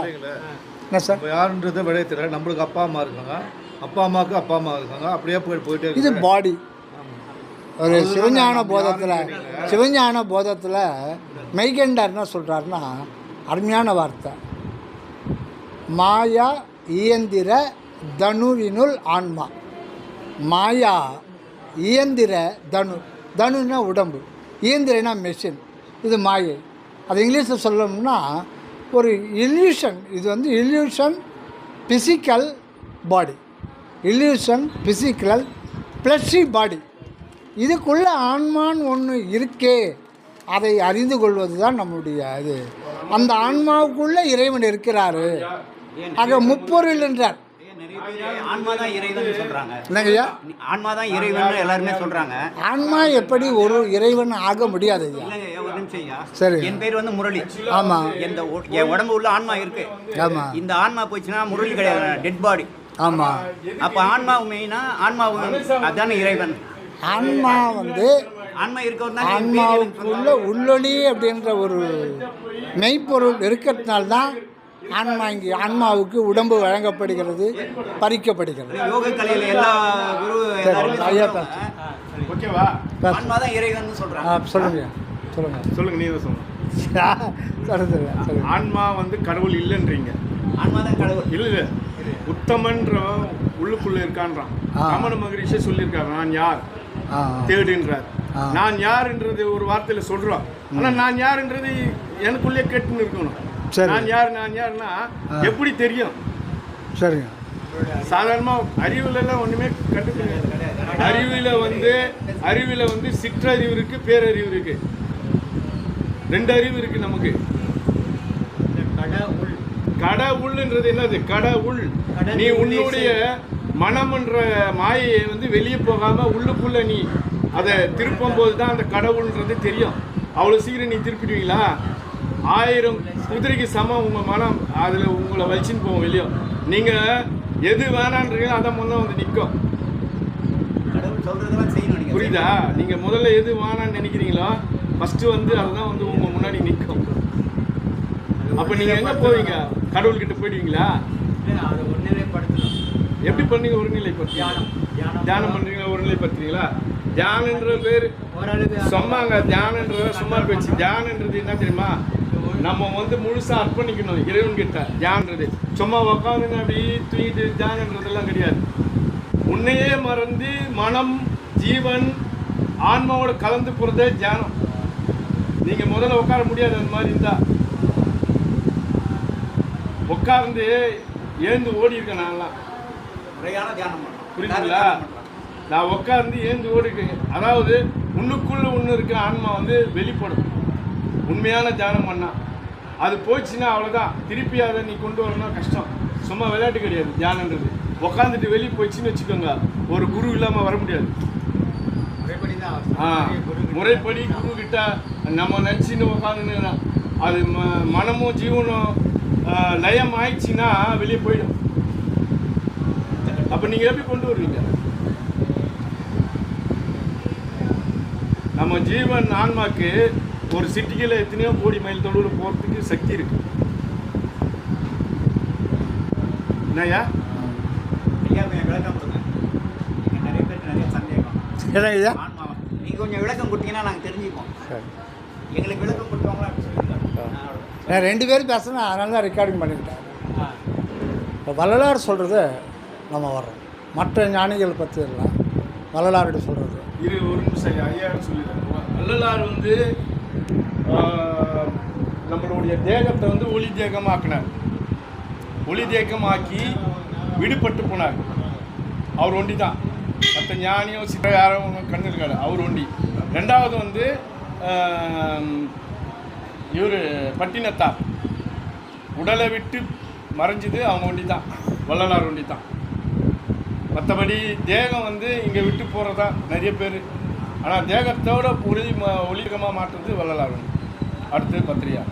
என்ன சார்? யாருன்றதை விடைய தெரியல. நம்மளுக்கு அப்பா அம்மா இருக்காங்க, அப்பா அம்மாவுக்கு அப்பா அம்மா இருக்காங்க, அப்படியே போயிட்டே இது பாடி. ஒரு சிவஞான போதத்தில் மெய்கண்டார் என்ன சொல்கிறாருன்னா, அருமையான வார்த்தை, மாயா இயந்திர தனுவினுள் ஆன்மா, மாயா இயந்திர தனு. தனுன்னா உடம்பு, இயந்திரனா மெஷின், இது மாயை. அது இங்கிலீஷில் சொல்லணும்னா ஒரு இல்யூஷன். இது வந்து illusion physical body, illusion physical fleshy body. இதுக்குள்ளே ஆன்மான்னு ஒன்று இருக்கே, அதை அறிந்து கொள்வது தான் நம்முடைய இது. அந்த ஆன்மாவுக்குள்ளே இறைவன் இருக்கிறாரு. ஆக முப்பொருள் என்றார். ஆன்மா தான் இறைவன் சொல்றாங்க. என்னங்கய்யா? ஆன்மா தான் இறைவன் எல்லாருமே சொல்றாங்க. ஆன்மா எப்படி ஒரு இறைவன் ஆக முடியாது ஐயா? இல்லைங்க, ஒரு நிமிஷம் ஐயா. சரி. என் பேர் வந்து முரளி. ஆமாம். என் உடம்பு உள்ள ஆன்மா இருக்கு. ஆமாம். இந்த ஆன்மா போச்சுன்னா முரளி கிடையாது, டெட் பாடி. ஆமாம். அப்போ ஆன்மா மெயினா, ஆன்மா அதான இறைவன். ஆன்மா வந்து ஆன்மா இருக்கவன் ஆன்மாவுக்குள்ள உள்ளொளி அப்படின்ற ஒரு மெய்ப்பொருள் இருக்கிறதுனால்தான் ஆன்மா இங்கே ஆன்மாவுக்கு உடம்பு வழங்கப்படுகிறது, பறிக்கப்படுகிறது. யோக கலையில எல்லா குரு ஐயா ஓகேவா? ஆன்மா தான் இறைவன் சொல்றாங்க. சொல்லுங்க சொல்லுங்க சொல்லுங்க, நீ தான் சொல்லுங்க. ஆன்மா வந்து கடவுள் இல்லைன்றீங்க. ஆன்மா தான் கடவுள். இல்லை, உத்தமன்ற உள்ளுக்குள்ள இருக்கான்றான். ரமண மகரிஷி சொல்லியிருக்காரு, நான் யார் தேடுன்றார். நான் யாருன்றது ஒரு வார்த்தையில சொல்றோம். ஆனா நான் யாருன்றது எனக்குள்ளே கேட்டுன்னு இருக்கணும். நான் யாருன்னா எப்படி தெரியும்? சரிங்க. சாதாரணமாக அறிவுல எல்லாம் ஒண்ணுமே கண்டுபிடிக்க. அறிவுல வந்து சிற்றறிவு இருக்கு, பேரறிவு இருக்கு. 2 அறிவு இருக்கு நமக்கு. கடவுள்ன்றது என்னது? கடவுள் நீ உன்னுடைய மனம்ன்ற மாயையை வந்து வெளியே போகாம உள்ளுக்குள்ள நீ அதை திருப்பும் போது தான் அந்த கடவுள்ன்றது தெரியும். அவ்வளோ சீக்கிரம் நீ திருப்பிடுவீங்களா? 1000 குதிரைக்கு சமம் உங்கள் மனம் அதில் உங்களை வலிச்சுன்னு போவோம் வெளியே. நீங்கள் எது வேணான்றீங்களோ அதை முதல்ல வந்து நிற்கும். புரியுதா? நீங்கள் முதல்ல எது வேணான்னு நினைக்கிறீங்களோ ஃபஸ்ட்டு வந்து அதுதான் வந்து உங்கள் முன்னாடி நிற்கும். அப்போ நீங்கள் எங்கே போவீங்க? கடவுள்கிட்ட போயிடுவீங்களா? எப்படி பண்ணீங்க? ஒருநிலைப்படுத்தி தியானம் பண்ணுறீங்களா? ஒருநிலைப்படுத்துறீங்களா? தியானன்ற பேர் சொன்னாங்க. தியானன்றத சும்மா போயிடுச்சு. தியானன்றது என்ன தெரியுமா? நம்ம வந்து முழுசாக அர்ப்பணிக்கணும் இறைவன்கிட்ட. தியானன்றது சும்மா உக்காந்துன்னு அப்படி தூங்கிட்டு தியானன்றதெல்லாம் கிடையாது. உன்னையே மறந்து மனம் ஜீவன் ஆன்மாவோட கலந்து போகிறதே தியானம். நீங்கள் முதல்ல உட்கார முடியாது. அந்த மாதிரி இருந்தால் உட்கார்ந்து ஏந்து ஓடி இருக்கேன். நான்லாம் முறையான தியானம் புரியுதுங்களா? நான் உட்கார்ந்து ஏந்து ஓடி இருக்கேன். அதாவது உன்னுக்குள்ள ஒன்று இருக்க ஆன்மா வந்து வெளிப்படும். உண்மையான தியானம் பண்ணா அது போச்சுன்னா அவ்வளோதான். திருப்பி அதை நீ கொண்டு வரணும்னா கஷ்டம். சும்மா விளையாட்டு கிடையாது தியானன்றது. உட்காந்துட்டு வெளியே போயிடுச்சுன்னு வச்சுக்கோங்க, ஒரு குரு இல்லாமல் வர முடியாது. முறைப்படி குரு கிட்ட நம்ம நினச்சின்னு உட்காந்துன்னு அது மனமும் ஜீவனும் லயம் ஆயிடுச்சுன்னா வெளியே போயிடும். அப்போ நீங்கள் எப்படி கொண்டு வருவீங்க? நம்ம ஜீவன் ஆன்மாக்கு ஒரு சிட்டிக்கில் எத்தனையோ கோடி மைல் தொலைவில் போகிறதுக்கு சக்தி இருக்கு. என்னையா? விளக்கம் கொடுங்க. நிறைய பேருக்கு நிறைய சந்தேகம். நீங்கள் கொஞ்சம் விளக்கம் கொடுத்தீங்கன்னா நாங்கள் தெரிஞ்சுப்போம். எங்களுக்கு விளக்கம் கொடுத்தவங்களா அப்படி சொல்லுங்க. நான் 2 பேரும் பேசுகிறேன், அதனால தான் ரெக்கார்டிங் பண்ணிக்கிட்டேன். இப்போ வள்ளலார் சொல்கிறது நம்ம வர்றோம். மற்ற ஞானிகள் பற்றி எல்லாம் வள்ளலார்கிட்ட சொல்கிறது. இது ஒரு நிமிஷம் ஐயா சொல்லிடுறேன். வள்ளலார் வந்து நம்மளுடைய தேகத்தை வந்து ஒளி தேகமாக்கினார். ஒளி தேகமாக்கி விடுபட்டு போனார். அவர் ஒண்டி தான். மற்ற ஞானியோ சித்த யாரும் கண்ணு இருக்காரு, அவர் ஒண்டி. 2வது வந்து இவர் பட்டினத்தார் உடலை விட்டு மறைஞ்சது அவங்க ஒண்டி தான். வள்ளலார் ஒண்டி தான். மற்றபடி தேகம் வந்து இங்கே விட்டு போகிறதா நிறைய பேர். ஆனால் தேகத்தோட ஒளிகமாக மாற்றுறது வள்ளலார் ஒண்டி. அடுத்து பத்திரியா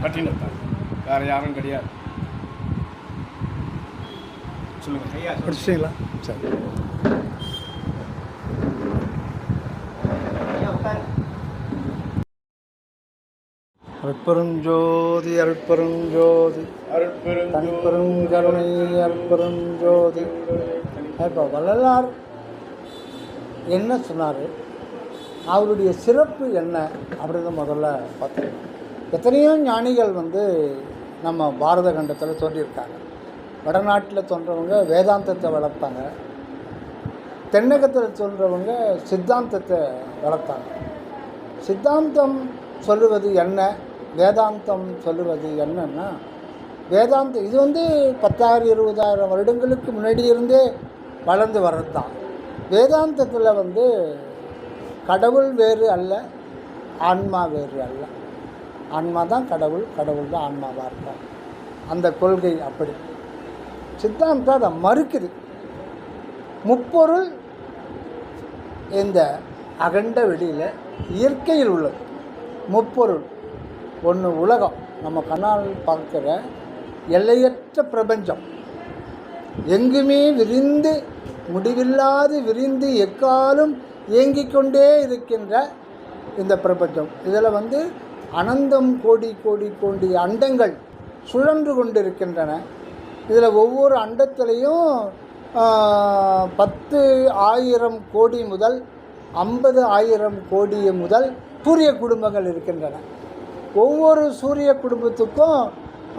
பட்டினத்தார், வேறு யாரும் கிடையாது. சொல்லுங்கள் ஐயா. படிச்சிங்களா? சரி. அருட்பெருஞ்சோதி அருட்பெருஞ்சோதி தனிப்பெருங்கருணை அருட்பெருஞ்சோதி. இப்போ வள்ளலார் என்ன சொன்னார், அவருடைய சிறப்பு என்ன அப்படின்னு முதல்ல பார்த்தோம். எத்தனையோ ஞானிகள் வந்து நம்ம பாரத கண்டத்தில் தோன்றியிருக்காங்க. வடநாட்டில் தோன்றவங்க வேதாந்தத்தை வளர்த்தாங்க, தென்னகத்தில் தோன்றவங்க சித்தாந்தத்தை வளர்த்தாங்க. சித்தாந்தம் சொல்லுவது என்ன, வேதாந்தம் சொல்லுவது என்னன்னா, வேதாந்தம் இது 10,000-20,000 வருடங்களுக்கு முன்னாடி இருந்தே வளர்ந்து வர்றது தான். வேதாந்தத்தில் கடவுள் வேறு அல்ல, ஆன்மா வேறு அல்ல. ஆன்மா தான் கடவுள், கடவுள் தான் ஆன்மாவாக இருக்கும். அந்த கொள்கை அப்படி. சித்தாந்தம் அதை மறுக்குது. முப்பொருள் இந்த அகண்ட வெளியில் இயற்கையில் உள்ளது. முப்பொருள் ஒன்று உலகம், நம்ம கண்ணால் பார்க்குற எல்லையற்ற பிரபஞ்சம், எங்குமே விரிந்து முடிவில்லாது விரிந்து எக்காலும் இயங்கிக் கொண்டே இருக்கின்ற இந்த பிரபஞ்சம். இதில் அனந்தம் கோடி கோடி கோடி அண்டங்கள் சுழன்று கொண்டு இருக்கின்றன. இதில் ஒவ்வொரு அண்டத்திலையும் 10,000 கோடி முதல் 50,000 கோடி முதல் சூரிய குடும்பங்கள் இருக்கின்றன. ஒவ்வொரு சூரிய குடும்பத்துக்கும்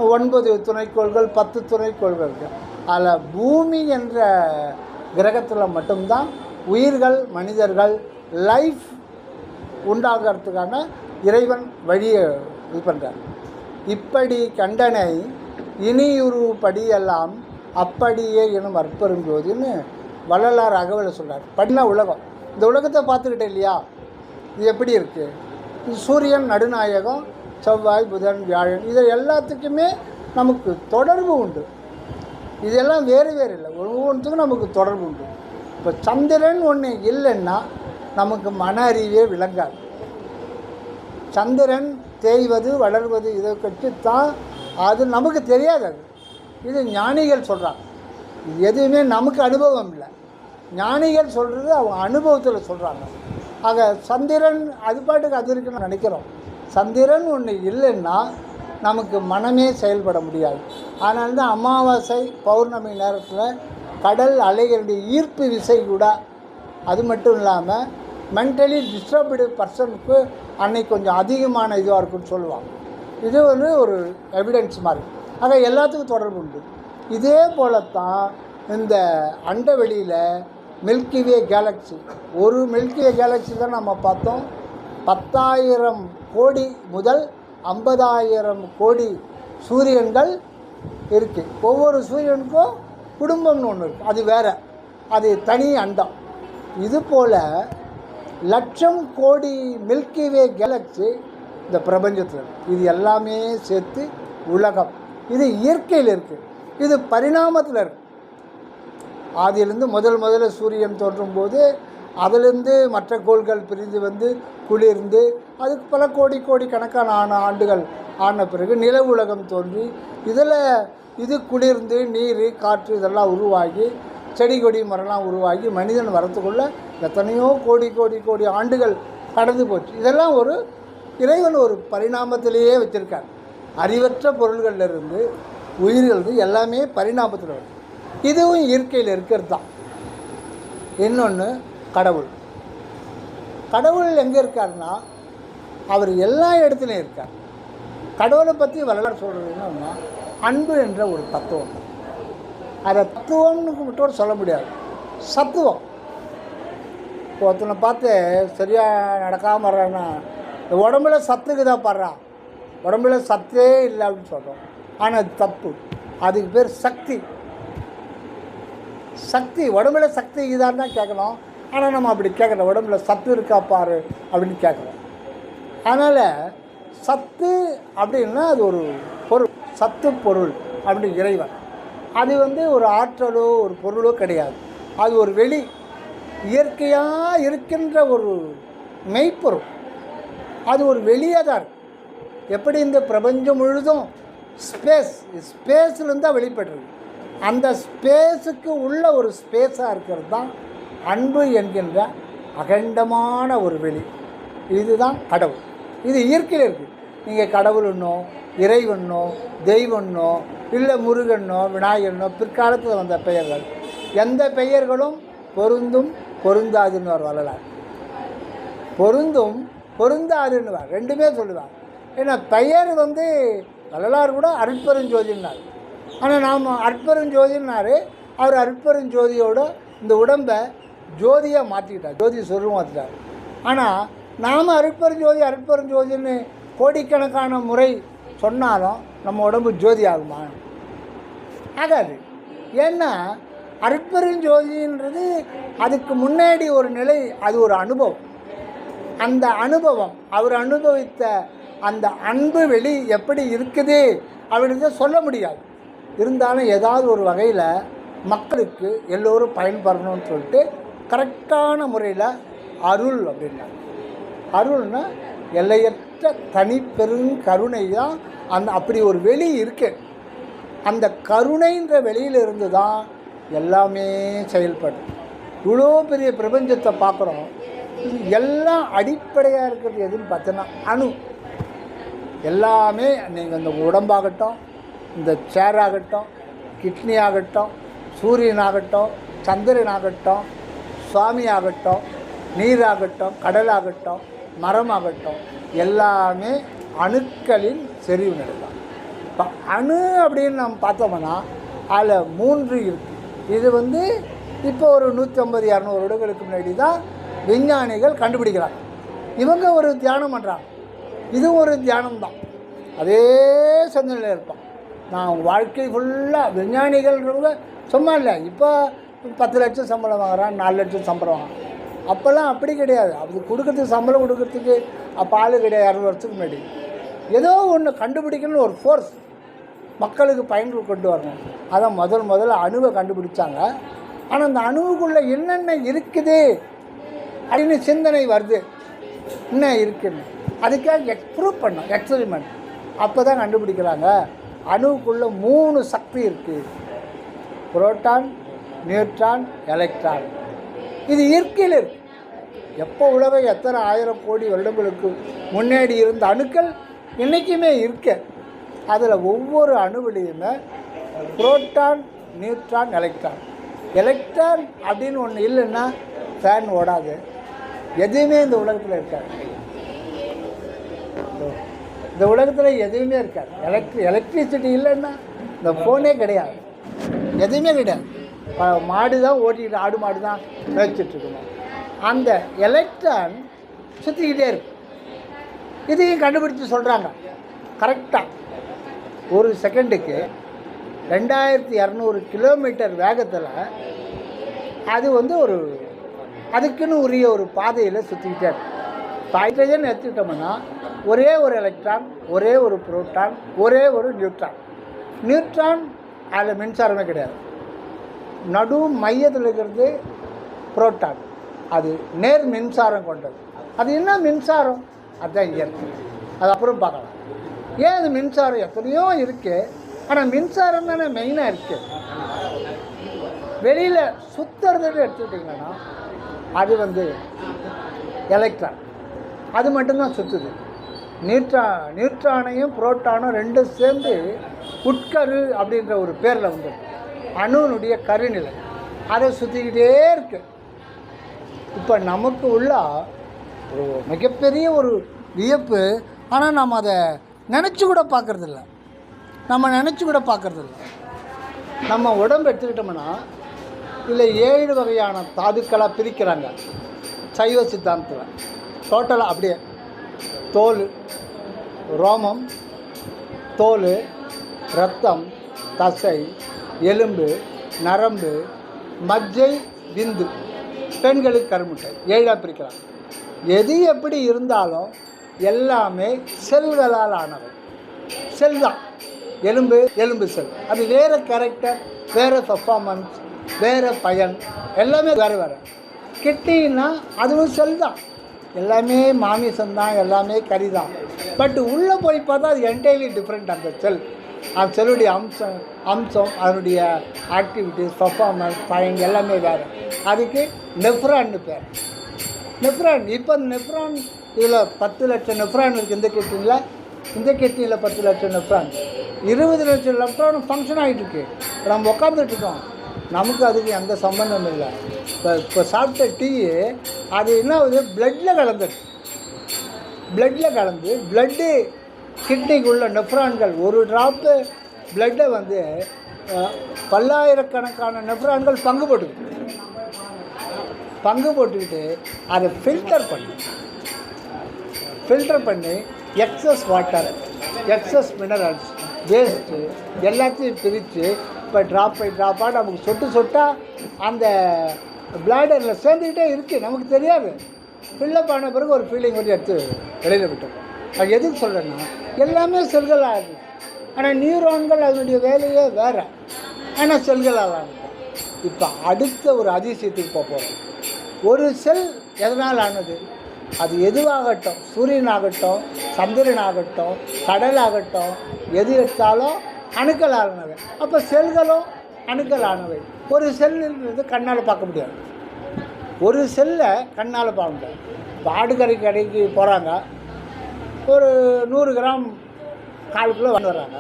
9 துணைக்கோள்கள், 10 துணைக்கோள்கள் இருக்கு. அதில் பூமி என்ற கிரகத்தில் மட்டும்தான் உயிர்கள், மனிதர்கள், லைஃப் உண்டாகிறதுக்கான இறைவன் வழியை இது பண்ணுறார். இப்படி கண்டனை இனியுரு படியெல்லாம் அப்படியே எனும் அற்பெருஞ்சோதின்னு வள்ளலார் அகவல் சொல்கிறார். படினா உலகம், இந்த உலகத்தை பார்த்துக்கிட்டே இல்லையா, இது எப்படி இருக்குது? இது சூரியன் நடுநாயகம், செவ்வாய், புதன், வியாழன், இது எல்லாத்துக்குமே நமக்கு தொடர்பு உண்டு. இதெல்லாம் வேறு வேறு இல்லை, ஒவ்வொன்றுத்துக்கும் நமக்கு தொடர்பு உண்டு. இப்போ சந்திரன் ஒன்று இல்லைன்னா நமக்கு மன அறிவே விளங்காது. சந்திரன் தேய்வது வளர்வது இதை கட்சி தான், அது நமக்கு தெரியாது. அது இது ஞானிகள் சொல்கிறாங்க. இது எதுவுமே நமக்கு அனுபவம் இல்லை, ஞானிகள் சொல்கிறது அவங்க அனுபவத்தில் சொல்கிறாங்க. ஆக சந்திரன் அது பாட்டுக்கு அது இருக்குன்னு நினைக்கிறோம். சந்திரன் ஒன்று இல்லைன்னா நமக்கு மனமே செயல்பட முடியாது. அதனால தான் அமாவாசை பௌர்ணமி நேரத்தில் கடல் அலைகளுடைய ஈர்ப்பு விசை கூட, அது மட்டும் இல்லாமல் மென்டலி டிஸ்டர்ப்டு பர்சனுக்கு அன்னைக்கு கொஞ்சம் அதிகமான இதுவாக இருக்குன்னு சொல்லுவாங்க. இது ஒரு எவிடன்ஸ் மாதிரி. ஆக எல்லாத்துக்கும் தொடர்பு உண்டு. இதே போலத்தான் இந்த அண்டவெளியில் மில்கிவே கேலக்ஸி, ஒரு மில்கிவே கேலக்ஸி தான் நம்ம பார்த்தோம். 10,000 கோடி முதல் 50,000 கோடி சூரியன்கள் இருக்குது. ஒவ்வொரு சூரியனுக்கும் குடும்பம்னு ஒன்று இருக்குது, அது வேறு, அது தனி அண்டம். இதுபோல் லட்சம் கோடி மில்கிவே கேலக்ஸி இந்த பிரபஞ்சத்தில் இருக்குது. இது எல்லாமே சேர்த்து உலகம். இது இயற்கையில் இருக்குது, இது பரிணாமத்தில் இருக்குது. ஆதியிலேருந்து முதல்ல சூரியன் தோன்றும் போது அதிலிருந்து மற்ற கோள்கள் பிரிந்து குளிர்ந்து அதுக்கு பல கோடி கோடி கணக்கான ஆண்டுகள் ஆன பிறகு நில உலகம் தோன்றி இதில் இது குளிர்ந்து நீர், காற்று இதெல்லாம் உருவாகி செடி கொடி மரம்லாம் உருவாகி மனிதன் வரத்துக்குள்ள எத்தனையோ கோடி கோடி கோடி ஆண்டுகள் கடந்து போச்சு. இதெல்லாம் இறைவன் ஒரு பரிணாமத்திலேயே வச்சுருக்கார். அறிவற்ற பொருள்களிலிருந்து உயிர்கள் எல்லாமே பரிணாமத்தில் வருது. இதுவும் இயற்கையில் இருக்கிறது தான். இன்னொன்று கடவுள். கடவுள் எங்கே இருக்காருன்னா அவர் எல்லா இடத்துலையும் இருக்கார். கடவுளை பற்றி வரலாறு சொல்கிறது என்னன்னா, அன்பு என்ற ஒரு தத்துவம். அதை தத்துவம்னு மட்டும் சொல்ல முடியாது, சத்துவம். இப்போ ஒருத்தனை பார்த்து சரியாக நடக்காமல் வர்றான்னா, இந்த உடம்புல சத்துக்கு தான் பாடுறான், உடம்புல சத்தே இல்லை அப்படின்னு சொல்கிறோம். ஆனால் அது தப்பு. அதுக்கு பேர் சக்தி. சக்தி உடம்புல சக்தி இதான்னு தான் கேட்கணும். ஆனால் நம்ம அப்படி கேட்குறோம், உடம்புல சத்து இருக்கா பாரு அப்படின்னு கேட்குறோம். அதனால் சத்து அப்படின்னா அது ஒரு பொருள், சத்து பொருள் அப்படின்னு இறைவன். அது ஒரு ஆற்றலோ ஒரு பொருளோ கிடையாது, அது ஒரு வெளி, இயற்கையாக இருக்கின்ற ஒரு மெய்ப்பொருள். அது ஒரு வெளியே தான் இருக்கு. எப்படி இந்த பிரபஞ்சம் முழுதும் ஸ்பேஸ்லேருந்து தான் வெளிப்படுறது, அந்த ஸ்பேஸுக்கு உள்ள ஒரு ஸ்பேஸாக இருக்கிறது தான் அன்பு என்கின்ற அகண்டமான ஒரு வெளி. இதுதான் கடவுள். இது இயற்கையில் இருக்குது. நீங்கள் கடவுள்னோ இறைவனோ தெய்வனோ இல்லை முருகனோ விநாயகனோ பிற்காலத்தில் வந்த பெயர்கள், எந்த பெயர்களும் பொருந்தும் பொருந்தாதுன்னு வரலாறு. பொருந்தும் பொருந்தாதுன்னுவார், ரெண்டுமே சொல்லுவார். ஏன்னா பெயர் வரலாறு கூட அருட்பெருஞ்சோதினார். ஆனால் நாம் அற்பெருஞ்சோதினாரு. அவர் அற்பெருஞ்சோதியோட இந்த உடம்பை ஜோதியாக மாற்றிக்கிட்டார், ஜோதி சொருவம் மாற்றிட்டார். ஆனால் நாம் அற்பெருஞ்சோதின்னு கோடிக்கணக்கான முறை சொன்னாலும் நம்ம உடம்பு ஜோதி ஆகுமா? ஆகாது. ஏன்னா அற்பெருஞ்சோதின்றது அதுக்கு முன்னாடி ஒரு நிலை, அது ஒரு அனுபவம். அந்த அனுபவம், அவர் அனுபவித்த அந்த அன்பு வெளி எப்படி இருக்குது அப்படின்றத சொல்ல முடியாது. இருந்தாலும் ஏதாவது ஒரு வகையில் மக்களுக்கு எல்லோரும் பயன்படணும்னு சொல்லிட்டு கரெக்டான முறையில் அருள் அப்படின்னா, அருள்னா எல்லையற்ற தனிப்பெருங்கருணை தான். அப்படி ஒரு வெளி இருக்குது. அந்த கருணைன்ற வெளியிலிருந்து தான் எல்லாமே செயல்படும். இவ்வளோ பெரிய பிரபஞ்சத்தை பார்க்குறோம். இது எல்லாம் அடிப்படையாக இருக்கிறது எதுன்னு பார்த்தோன்னா அணு. எல்லாமே நீங்கள் இந்த உடம்பாகட்டும், இந்த சேராகட்டும், கிட்னி ஆகட்டும், சூரியனாகட்டும், சந்திரனாகட்டும், சுவாமி ஆகட்டும், நீராகட்டும், கடலாகட்டும், மரமாகட்டும், எல்லாமே அணுக்களின் செறிவு நிலை தான். இப்போ அணு அப்படின்னு நம்ம பார்த்தோம்னா அதில் 3 இருக்குது. இது இப்போ ஒரு 150-200 வருடங்களுக்கு முன்னாடி தான் விஞ்ஞானிகள் கண்டுபிடிக்கிறாங்க. இவங்க ஒரு தியானம் பண்ணுறாங்க, இதுவும் ஒரு தியானம் தான். அதே சிந்தனையில் இருப்பான். நான் வாழ்க்கை ஃபுல்லாக விஞ்ஞானிகள்ன்றவங்க சும்மா இல்லை. இப்போ 10 லட்சம் சம்பளம் வாங்குறான், 4 லட்சம் சம்பளம் வாங்குறான். அப்போல்லாம் அப்படி கிடையாது. அது கொடுக்கறதுக்கு, சம்பளம் கொடுக்கறதுக்கு அப்போ ஆளு கிடையாது. 200 வருஷத்துக்கு முன்னாடி ஏதோ ஒன்று கண்டுபிடிக்கணும்னு ஒரு ஃபோர்ஸ், மக்களுக்கு பயன்பு கொண்டு வரணும். அதான் முதல்ல அணுவை கண்டுபிடிச்சாங்க. ஆனால் அந்த அணுவுக்குள்ளே என்னென்ன இருக்குது அப்படின்னு சிந்தனை வருது, என்ன இருக்குன்னு. அதுக்காக ப்ரூவ் பண்ணோம், எக்ஸ்பெரிமெண்ட். அப்போ தான் கண்டுபிடிக்கிறாங்க அணுவுக்குள்ளே 3 சக்தி இருக்குது: புரோட்டான், நியூட்ரான், எலக்ட்ரான். இது இயற்கையில் இருக்குது. எப்போ உலகம் எத்தனை 1000 கோடி வருடங்களுக்கு முன்னாடி இருந்த அணுக்கள் இன்றைக்குமே இருக்கு. அதில் ஒவ்வொரு அணுவிலையுமே புரோட்டான், நியூட்ரான், எலக்ட்ரான். எலக்ட்ரான் அப்படின்னு ஒன்று இல்லைன்னா ஃபேன் ஓடாது. எதுவுமே இந்த உலகத்தில் இருக்காது. இந்த உலகத்தில் எதுவுமே இருக்காது. எலக்ட்ரிசிட்டி இல்லைன்னா இந்த ஃபோனே கிடையாது, எதுவுமே கிடையாது. மாடு தான் ஓட்டிக்கிட்டு, ஆடு மாடு தான் மேய்ச்சிட்ருக்கணும். அந்த எலக்ட்ரான் சுற்றிக்கிட்டே இருக்கு. இதையும் கண்டுபிடிச்சி சொல்கிறாங்க கரெக்டாக. ஒரு செகண்டுக்கு 2200 கிலோமீட்டர் வேகத்தில் அது ஒரு அதுக்குன்னு உரிய ஒரு பாதையில் சுற்றிக்கிட்டே இருக்கு. ஹைட்ரஜன் எடுத்துக்கிட்டோம்னா ஒரே ஒரு எலக்ட்ரான், ஒரே ஒரு புரோட்டான், ஒரே ஒரு நியூட்ரான். நியூட்ரான் அதில் மின்சாரமே கிடையாது. நடு மையத்தில் இருக்கிறது புரோட்டான், அது நேர் மின்சாரம் கொண்டது. அது என்ன மின்சாரம்? அதுதான் இயற்கை. அது அப்புறம் பார்க்கலாம். ஏன் அது மின்சாரம் எத்தனையோ இருக்குது, ஆனால் மின்சாரம் தானே மெயினாக இருக்குது. வெளியில் சுற்றுறதுன்னு எடுத்துக்கிட்டிங்கன்னா அது எலக்ட்ரான், அது மட்டும்தான் சுற்றுது. நியூட்ரானையும் புரோட்டானும் ரெண்டும் சேர்ந்து உட்கரு அப்படின்ற ஒரு பேரில் அணுனுடைய கருநிலை அதை சுற்றிக்கிட்டே இருக்கு. இப்போ நமக்கு உள்ள ஒரு மிகப்பெரிய ஒரு வியப்பு. ஆனால் நம்ம அதை நினச்சி கூட பார்க்குறதில்ல. நம்ம உடம்பு எடுத்துக்கிட்டோம்னா இதில் 7 வகையான தாதுக்களாக பிரிக்கிறாங்க சைவ சித்தாந்தத்தில். டோட்டலாக அப்படியே தோல், ரோமம், தோல், இரத்தம், தசை, எலும்பு, நரம்பு, மஜ்ஜை, விந்து, பெண்களுக்கு கருமுட்டை, 7ஆக பிரிக்கிறாங்க. எது எப்படி இருந்தாலும் எல்லாமே செல்களால் ஆனவை. செல் தான், எலும்பு செல். அது வேறு கேரக்டர், வேறு பர்ஃபார்மன்ஸ், வேறு பயன், எல்லாமே வேறு வேறு. கிட்னின்னா அதுவும் செல் தான், எல்லாமே மாமிசம்தான், எல்லாமே கறி தான். பட் உள்ளே போய் பார்த்தா அது என்டையர்லி டிஃப்ரெண்ட். அந்த செல்லுடைய அம்சம் அதனுடைய ஆக்டிவிட்டீஸ், பர்ஃபார்மன்ஸ், பயன் எல்லாமே வேறு. அதுக்கு நெஃப்ரான்னு பேர். நெஃப்ரான். இப்போ நெஃப்ரான் இதில் 10 லட்சம் நெஃப்ரான் இருக்குது. இந்த கிட்னியில் 10 லட்சம் நெஃப்ரான், 20 லட்சம் நெஃப்ரான் ஃபங்க்ஷன் ஆகிட்டுருக்கு. நம்ம உட்காந்துட்ருக்கோம், நமக்கு அதுக்கு எந்த சம்பந்தமும் இல்லை. இப்போ சாப்பிட்ட டீ அது என்ன ஆகுது, பிளட்டில் கலந்துட்டு, பிளட்டு கிட்னிக்குள்ள நெஃப்ரான்கள் ஒரு ட்ராப்பு பிளட்டை பல்லாயிரக்கணக்கான நெஃப்ரான்கள் பங்கு போட்டுக்கிட்டு அதை ஃபில்டர் பண்ணி excess water, excess minerals, waste எல்லாத்தையும் பிரித்து இப்போ ட்ராப் பை ட்ராப்பாக நமக்கு சொட்டாக அந்த பிளாடரில் சேர்ந்துக்கிட்டே இருக்குது. நமக்கு தெரியாது. ஃபில்லப் ஆன பிறகு ஒரு ஃபீலிங் வந்து எடுத்து வெளியில் விட்டுரும். அது எதுக்கு சொல்கிறேன்னா, எல்லாமே செல்கள் ஆகுது. ஆனால் நியூரான்கள் அதனுடைய வேலையே வேறு, ஆனால் செல்களால் ஆகுது. இப்போ அடுத்த ஒரு அதிசயத்துக்கு போகிறோம். ஒரு செல் எதனால் ஆனது? அது எதுவாகட்டும், சூரியனாகட்டும், சந்திரனாகட்டும், கடலாகட்டும், எது எடுத்தாலும் அணுக்கள் ஆனவை. அப்போ செல்களும் அணுக்கள் ஆனவை. ஒரு செல்லுன்றது கண்ணால் பார்க்க முடியாது. ஒரு செல்லை கண்ணால் பார்க்க முடியாது. ஆடுகறிக்கு போகிறாங்க, ஒரு 100 கிராம் 1/4 கிலோ வர்றாங்க.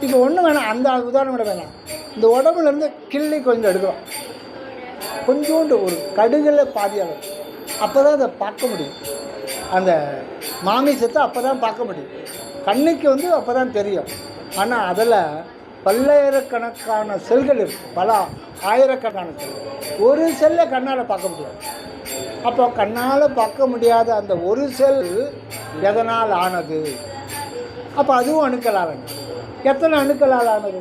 இப்போ ஒன்றும் வேணாம், அந்த உதாரணம் கூட வேணாம். இந்த உடம்புலேருந்து கிள்ளி கொஞ்சம் எடுக்கிறோம், கொஞ்சோண்டு ஒரு கடுகில் பாதியாக, அப்போ தான் அதை பார்க்க முடியும். அந்த மாமிசத்தை அப்போ தான் பார்க்க முடியும். கண்ணுக்கு வந்து அப்போ தான் தெரியும். ஆனால் அதில் பல்லாயிரக்கணக்கான செல்கள் இருக்குது, பல ஆயிரக்கணக்கான செல்கள். ஒரு செல்லை கண்ணால் பார்க்க முடியாது. அப்போ கண்ணால் பார்க்க முடியாத அந்த ஒரு செல் எதனால் ஆனது? அப்போ அதுவும் அணுக்களால் ஆனது. எத்தனை அணுக்களால் ஆனது?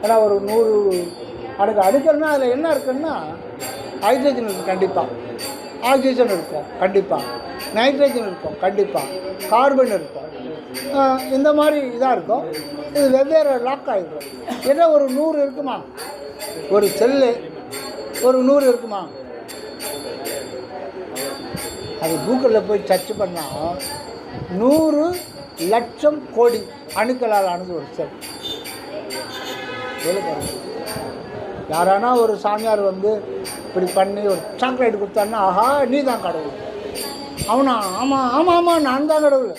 ஏன்னா ஒரு 100 அணுக்கள்னால் அதில் என்ன இருக்குன்னா, ஹைட்ரஜன் இருக்கும் கண்டிப்பாக, ஆக்சிஜன் இருக்கும் கண்டிப்பாக, நைட்ரஜன் இருக்கும் கண்டிப்பாக, கார்பன் இருக்கும், இந்த மாதிரி இதாக இருக்கும். இது வெவ்வேறு லாக் ஆகிருக்கும். ஏன்னா ஒரு 100 இருக்குமா? ஒரு செல்லு ஒரு 100 இருக்குமா? அது கூகுளில் போய் சர்ச் பண்ணால் 100 லட்சம் கோடி அணுக்களால் ஆனது ஒரு செல். யாரானா ஒரு சாமியார் வந்து இப்படி பண்ணி ஒரு சாக்லேட் கொடுத்தாருன்னா, ஆஹா நீ தான் கடவுள், அவனா ஆமாம் ஆமாம் ஆமாம் நான் தான் கடவுள்,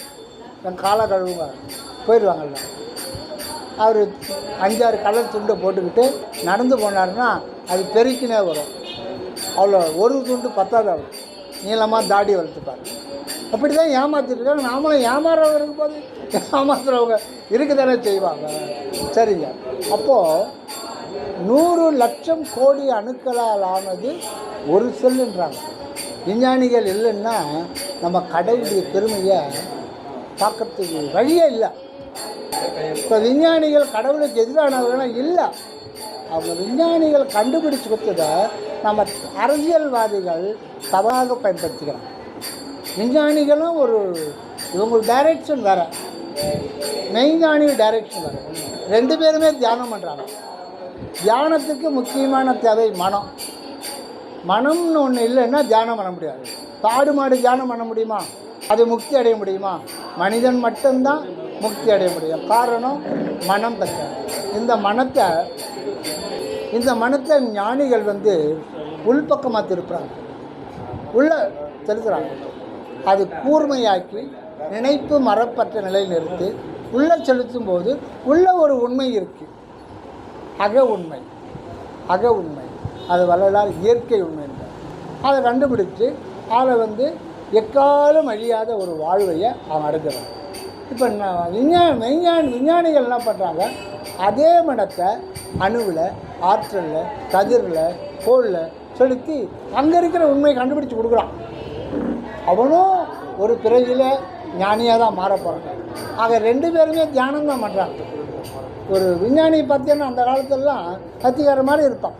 என் காலை கழுவுங்க போயிடுவாங்கல்ல. அவர் 5-6 கலர் துண்டை போட்டுக்கிட்டு நடந்து போனாருன்னா அது பெருக்கினே வரும். அவ்வளோ ஒரு துண்டு பத்தாது. அவர் நீளமாக தாடி வளர்த்துப்பார். அப்படி தான் ஏமாற்றிருக்காங்க. நாமளும் ஏமாறுறவங்க இருக்கும்போது ஏமாத்துறவங்க இருக்க தானே செய்வாங்க. சரிங்க. அப்போது 100 லட்சம் கோடி அணுக்களால் ஆனது ஒரு செல்லுன்றாங்க. விஞ்ஞானிகள் இல்லைன்னா நம்ம கடவுளுடைய பெருமையை பார்க்கறதுக்கு வழியே இல்லை. இப்போ விஞ்ஞானிகள் கடவுளுக்கு எதிரானவர்கள் இல்லை. அவங்க விஞ்ஞானிகள் கண்டுபிடிச்சு கொடுத்ததை நம்ம அரசியல்வாதிகள் தவறாக பயன்படுத்திக்கிறாங்க. விஞ்ஞானிகளும் இவங்க டைரக்ஷன் வேறு, மெய்ஞானி டைரக்ஷன் வேறு. 2 பேருமே தியானம் பண்ணுறாங்க. தியானத்துக்கு முக்கியமான தேவை மனம். மனம்னு ஒன்று இல்லைன்னா தியானம் பண்ண முடியாது. காடு மாடு தியானம் பண்ண முடியுமா? அது முக்தி அடைய முடியுமா? மனிதன் மட்டும்தான் முக்தி அடைய முடியும். காரணம் மனம் பெற்ற. இந்த மனத்தை ஞானிகள் வந்து உள்பக்கமாக திருப்புறாங்க, உள்ள செலுத்துகிறாங்க. அது கூர்மையாக்கி நினைப்பு மரப்பற்ற நிலையில் நிறுத்தி உள்ளே செலுத்தும் போது உள்ள ஒரு உண்மை இருக்குது, அக உண்மை. அது வள்ளலார் இயற்கை உண்மை என்றார். அதை கண்டுபிடிச்சு அதை வந்து எக்காலம் அழியாத ஒரு வாழ்வையை அவன் அடைஞ்சிடறான். இப்போ விஞ்ஞானிகள் என்ன பண்ணுறாங்க? அதே மனத்தை அணுவில், ஆற்றலில், கதிரில், கோளில் செலுத்தி அங்கே இருக்கிற உண்மையை கண்டுபிடிச்சி கொடுக்குறான். அவனும் ஒரு பிறவியில் ஞானியாக தான் மாற போகிறாங்க. ஆக 2 பேருமே தியானம் தான் பண்ணுறாங்க. ஒரு விஞ்ஞானி பார்த்தீங்கன்னா அந்த காலத்திலலாம் கத்திக்கார மாதிரி இருப்பான்.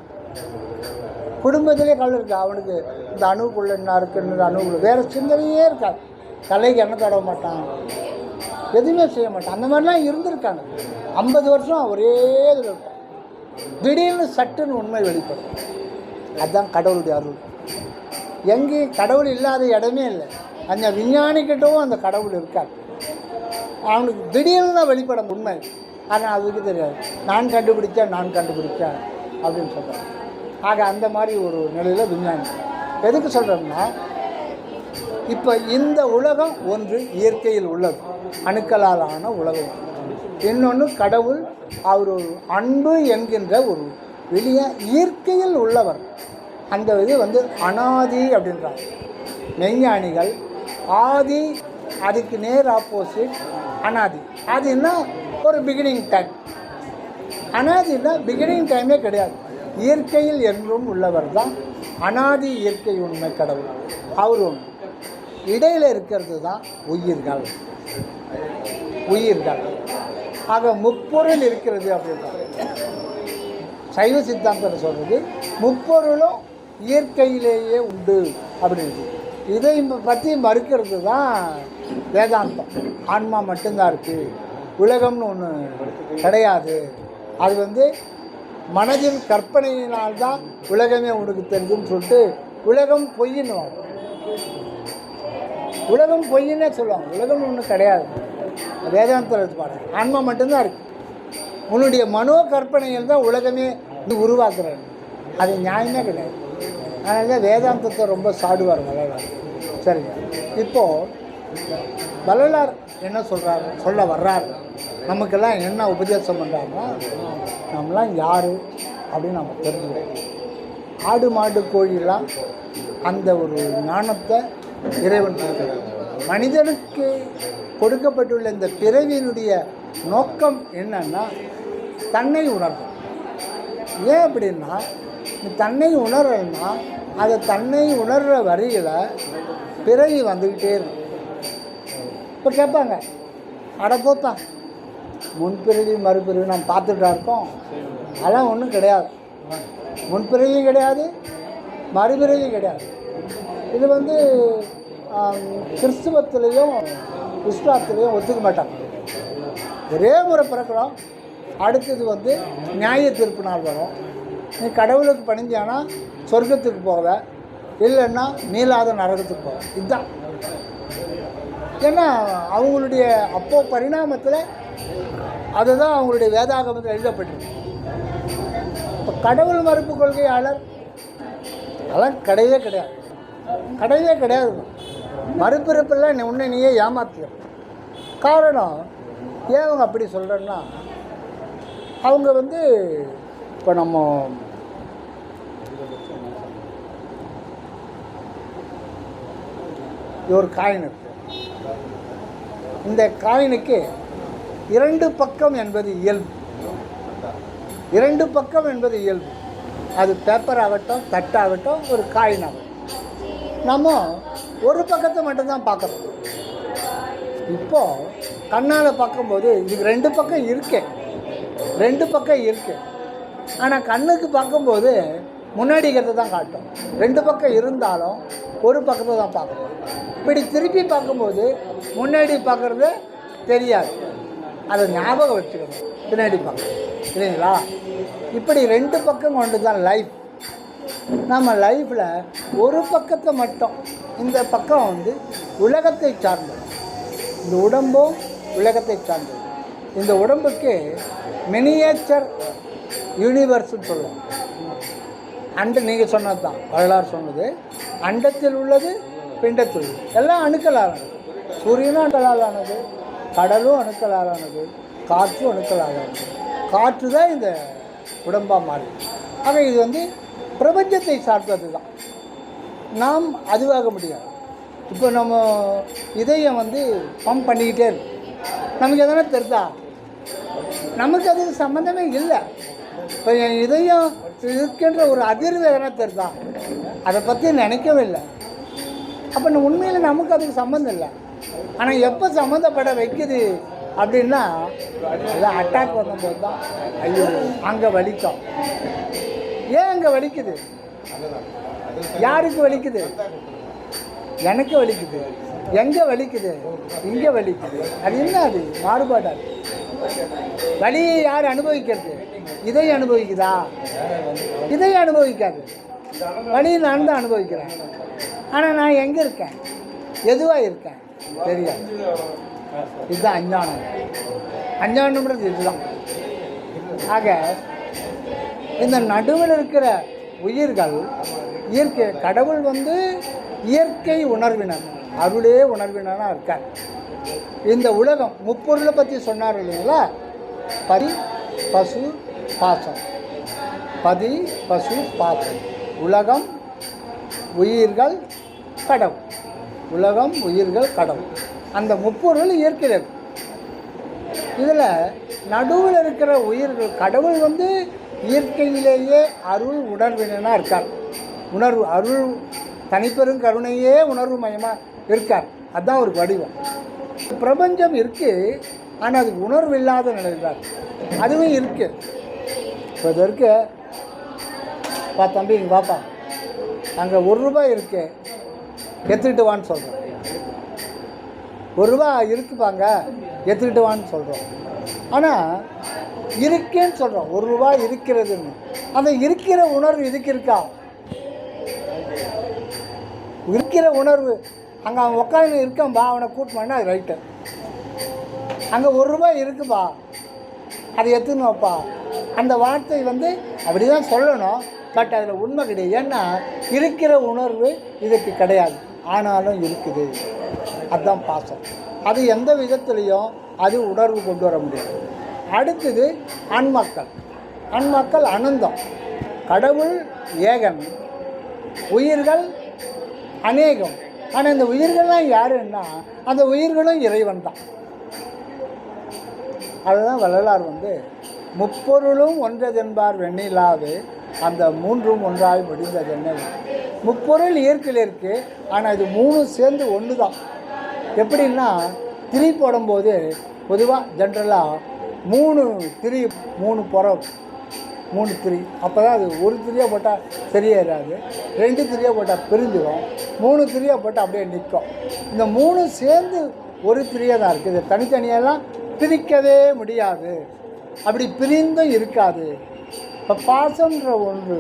குடும்பத்திலே கல் இருக்கு. அவனுக்கு இந்த அணுக்குள்ள என்ன இருக்குன்னு அணுக்குள்ள வேறு சிந்தனையே இருக்காது. தலைக்கு எண்ணெய் தடவ மாட்டான், எதுவுமே செய்ய மாட்டான். அந்த மாதிரிலாம் இருந்திருக்காங்க. 50 வருஷம் ஒரே இதில் இருப்பான். திடீர்னு சட்டுன்னு உண்மை வெளிப்படும். அதுதான் கடவுளுடைய அருள். எங்கேயும் கடவுள் இல்லாத இடமே இல்லை. அந்த விஞ்ஞானிக்கிட்டவும் அந்த கடவுள் இருக்காது. அவனுக்கு திடீர்னு தான் வெளிப்படும் உண்மை. ஆனால் அதுக்கு தெரியாது. நான் கண்டுபிடிச்சேன் அப்படின்னு சொல்கிறேன். ஆக அந்த மாதிரி ஒரு நிலையில் விஞ்ஞானி. எதுக்கு சொல்கிறோம்னா, இப்போ இந்த உலகம் ஒன்று இயற்கையில் உள்ளது, அணுக்களால் ஆன உலகம். இன்னொன்று கடவுள், அவர் ஒரு அன்பு என்கின்ற ஒரு வெளியே இயற்கையில் உள்ளவர். அந்த இது வந்து அனாதி அப்படின்றாங்க மெய்ஞானிகள். ஆதி, அதுக்கு நேர் ஆப்போசிட் அனாதி. ஆதின்னா ஒரு பிகினிங் டைம், அனாதின்னா பிகினிங் டைமே கிடையாது. இயற்கையில் என்றும் உள்ளவர் தான் அனாதி இயற்கை உண்மை கடவுள். அவர் ஒன்று. இடையில் இருக்கிறது தான் உயிர்கள். ஆக முப்பொருள் இருக்கிறது அப்படின்னா சைவ சித்தாந்தத்தில் சொல்கிறது முப்பொருளும் இயற்கையிலேயே உண்டு அப்படின்னு. இதை பற்றி மறுக்கிறது தான் வேதாந்தம். ஆன்மா மட்டும்தான் இருக்குது, உலகம்னு ஒன்று கிடையாது, அது மனதின் கற்பனையினால்தான் உலகமே உனக்கு தெரிஞ்சுன்னு சொல்லிட்டு உலகம் பொய்யின்னுவாங்க. உலகம் பொய்யின்னே சொல்லுவாங்க. உலகம் ஒன்றும் கிடையாது. வேதாந்தத்தில் பாருங்க, ஆன்மா மட்டும்தான் இருக்குது. உன்னுடைய மனோ கற்பனையில் தான் உலகமே உருவாக்குறாரு. அது நியாயமே கிடையாது. அதனால தான் வேதாந்தத்தை ரொம்ப சாடுவார் வள்ளலார். சரிங்க. இப்போது வள்ளலார் என்ன சொல்ல வர்றார், நமக்கெல்லாம் என்ன உபதேசம் பண்ணுறாங்கன்னா, நம்மளாம் யார் அப்படின்னு நம்ம தெரிஞ்சுக்கணும். ஆடு மாடு கோழிலாம் அந்த ஒரு ஞானத்தை இறைவன் கொடுக்கிறார். மனிதனுக்கு கொடுக்கப்பட்டுள்ள இந்த பிறவியினுடைய நோக்கம் என்னன்னா தன்னை உணர்வு. ஏன் அப்படின்னா, தன்னை உணர்றன்னா அதை தன்னை உணர்கிற வரியில் பிறவி வந்துக்கிட்டே இருக்கும். இப்போ கேட்பாங்க, அட போப்பா முன்பிறவி மறுபிறவி நம்ம பார்த்துட்டா இருக்கோம், அதெல்லாம் ஒன்றும் கிடையாது. முன்பிறவியும் கிடையாது, மறுபிறவியும் கிடையாது. இது கிறிஸ்துவத்திலையும் இஸ்லாத்திலையும் ஒத்துக்க மாட்டாங்க. ஒரே முறை பிறக்கிறோம், அடுத்தது நியாய தீர்ப்பு நாள் வரும். நீ கடவுளுக்கு பணிஞ்சானா சொர்க்கத்துக்கு போவ, இல்லைன்னா மீளாத நரகத்துக்கு போவ. இதுதான். ஏன்னா அவங்களுடைய பரிணாமத்தில் அதுதான் அவங்களுடைய வேதாகமத்தில் எழுதப்பட்டிருக்கு. இப்போ கடவுள் மறுப்பு கொள்கையாளர் அதெல்லாம் கிடையவே கிடையாது. மறுபிறப்பில் உன்னை நீயே ஏமாத்திய காரணம் ஏன் அவங்க அப்படி சொல்கிறேன்னா, அவங்க இப்போ நம்ம ஒரு காயின் இருக்கு. இந்த காயினுக்கு 2 பக்கம் என்பது இயல்பு. அது பேப்பர் ஆகட்டும், தட்டாகட்டும், ஒரு காயின் ஆகட்டும். நம்ம ஒரு பக்கத்தை மட்டும்தான் பார்க்குறோம். இப்போது கண்ணால் பார்க்கும்போது இதுக்கு 2 பக்கம் இருக்கு. ஆனால் கண்ணுக்கு பார்க்கும்போது முன்னாடி இருக்கிறத தான் காட்டும். 2 பக்கம் இருந்தாலும் ஒரு பக்கத்தை தான் பார்க்கணும். இப்படி திருப்பி பார்க்கும்போது முன்னாடி பார்க்குறது தெரியாது. அதை ஞாபகம் வச்சுக்கணும், பின்னாடி பார்க்கணும் இல்லைங்களா? இப்படி 2 பக்கம் கொண்டு தான் லைஃப். நம்ம லைஃப்பில் ஒரு பக்கத்தை மட்டும், இந்த பக்கம் உலகத்தை சார்ந்தது, இந்த உடம்பும் உலகத்தை சார்ந்தது. இந்த உடம்புக்கு மினியேச்சர் யூனிவர்ஸ்னு சொல்லுவோம். நீங்கள் சொன்னது தான், வரலாறு சொன்னது. அண்டத்தில் உள்ளது, பிண்டத்தில் உள்ளது, எல்லாம் அணுக்களானது. சூரியனும் அணுக்களாலானது, கடலும் அணுக்களாலானது, காற்றும் அணுக்களாலானது. காற்று தான் இந்த உடம்பாக மாறுது. ஆக இது பிரபஞ்சத்தை சார்ந்தது தான். நாம் அதுவாக முடியாது. இப்போ நம்ம இதயம் பம்ப் பண்ணிக்கிட்டே இருக்கு. நமக்கு எதனா தெரிதா? நமக்கு அதுக்கு சம்மந்தமே இல்லை. இப்போ என் இதயம் இருக்கின்ற ஒரு அதிர்வு எதனா தெரிதா? அதை பற்றி நினைக்கவே இல்லை. அப்போ உண்மையில் நமக்கு அதுக்கு சம்மந்தம் இல்லை. ஆனால் எப்போ சம்மந்தப்பட வைக்குது அப்படின்னா, ஏதோ அட்டாக் பண்ணும்போது தான் ஐயோ அங்கே வலிக்கும். ஏன் அங்கே வலிக்குது? யாருக்கு வலிக்குது? எனக்கு வலிக்குது. எங்கே வலிக்குது? இங்கே வலிக்குது. அது என்ன? அது மாறுபாடாது. வலியை யார் அனுபவிக்கிறது? இதை அனுபவிக்குதா? இதை அனுபவிக்காது. வலியை நான் தான் அனுபவிக்கிறேன். ஆனால் நான் எங்கே இருக்கேன், எதுவாக இருக்கேன் தெரியாது. இதுதான் அஞ்ஞானம். அஞ்ஞானம்ன்றது இதுதான். ஆக இந்த நடுவில் இருக்கிற உயிர்கள் இயற்கை, கடவுள் இயற்கை உணர்வினர், அருளே உணர்வினராக இருக்கார். இந்த உலகம் முப்பொருளை பற்றி சொன்னார் இல்லைங்களா? பதி, பசு, பாசம். பதி, பசு, பாசம். உலகம், உயிர்கள், கடவுள். உலகம், உயிர்கள், கடவுள். அந்த முப்பொருள் இயற்கையில் இருக்கு. இதில் நடுவில் இருக்கிற உயிர்கள், கடவுள் வந்து இயற்கையிலேயே அருள் உணர்வினா இருக்கார். உணர்வு அருள் தனிப்பெரும் கருணையே உணர்வு மயமாக இருக்கார். அதுதான் ஒரு வடிவம். பிரபஞ்சம் இருக்குது, ஆனால் அது உணர்வு இல்லாத நிலையில் அதுவும் இருக்குது. இப்போ இது இருக்கு பா தம்பி, இங்கே பாப்பா, அங்கே ₹1 இருக்கு, எடுத்துக்கிட்டு வான்னு சொல்கிறோம். ₹1 இருக்குப்பாங்க, எடுத்துக்கிட்டு வான்னு சொல்கிறோம். ஆனால் இருக்கேன்னு சொல்கிறோம், ₹1 இருக்கிறதுன்னு. அந்த இருக்கிற உணர்வு இதுக்கு இருக்கா? இருக்கிற உணர்வு அங்கே அவன் உட்காந்து இருக்கான்பா, அவனை கூட்டினா அது ரைட்டு. அங்கே ₹1 இருக்குப்பா, அதை எடுத்துக்கணும்ப்பா. அந்த வார்த்தை வந்து அப்படி தான் சொல்லணும், பட் அதில் உண்மை கிடையாது. ஏன்னா இருக்கிற உணர்வு இதுக்கு கிடையாது, ஆனாலும் இருக்குது. அதுதான் பாசம். அது எந்த விதத்துலேயும் அது உணர்வு கொண்டு வர முடியாது. அடுத்தது ஆன்மாக்கள். ஆன்மாக்கள் அனந்தம். கடவுள் ஏகன், உயிர்கள் அநேகம். ஆனால் இந்த உயிர்கள்லாம் யாருன்னா அந்த உயிர்களும் இறைவன் தான். அதுதான் வள்ளலார் வந்து முப்பொருளும் ஒன்றதென்பார் வெண்ணிலாவே, அந்த மூன்றும் ஒன்றாய் முடிந்தது என்ன. முப்பொருள் இயற்கையில் இருக்குது, ஆனால் இது 3 சேர்ந்து ஒன்று தான். எப்படின்னா திரி போடும்போது பொதுவாக ஜென்ரலாக 3 திரி, 3 புறம், 3 திரி. அப்போ தான் அது ஒரு திரியாக போட்டால் சரியாயிடாது, 2 திரியாக போட்டால் பிரிஞ்சிடும், 3 திரியாக போட்டால் அப்படியே நிற்கும். இந்த 3 சேர்ந்து ஒரு திரியாக தான் இருக்குது. தனித்தனியெல்லாம் பிரிக்கவே முடியாது, அப்படி பிரிந்தும் இருக்காது. இப்போ பாசம்ன்ற ஒன்று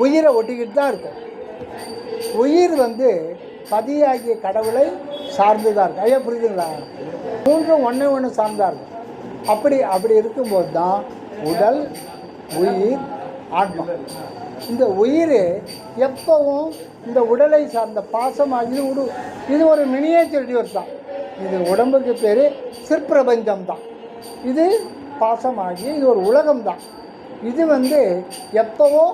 உயிரை ஒட்டிக்கிட்டு தான் இருக்கும். உயிர் வந்து பதியாகிய கடவுளை சார்ந்து தான் இருக்கும். ஐயா புரியுதுங்களா? 3ம் ஒன்று சார்ந்தா இருக்கும். அப்படி இருக்கும்போது தான் உடல், உயிர், ஆன்மா. இந்த உயிர் எப்பவும் இந்த உடலை சார்ந்த பாசமாகி இது ஒரு மினியேச்சர் யூனிவர்ஸ் தான். இது உடம்புக்கு பேர் சிற்பிரபஞ்சம் தான். இது பாசமாகி இது ஒரு உலகம் தான். இது வந்து எப்போவோ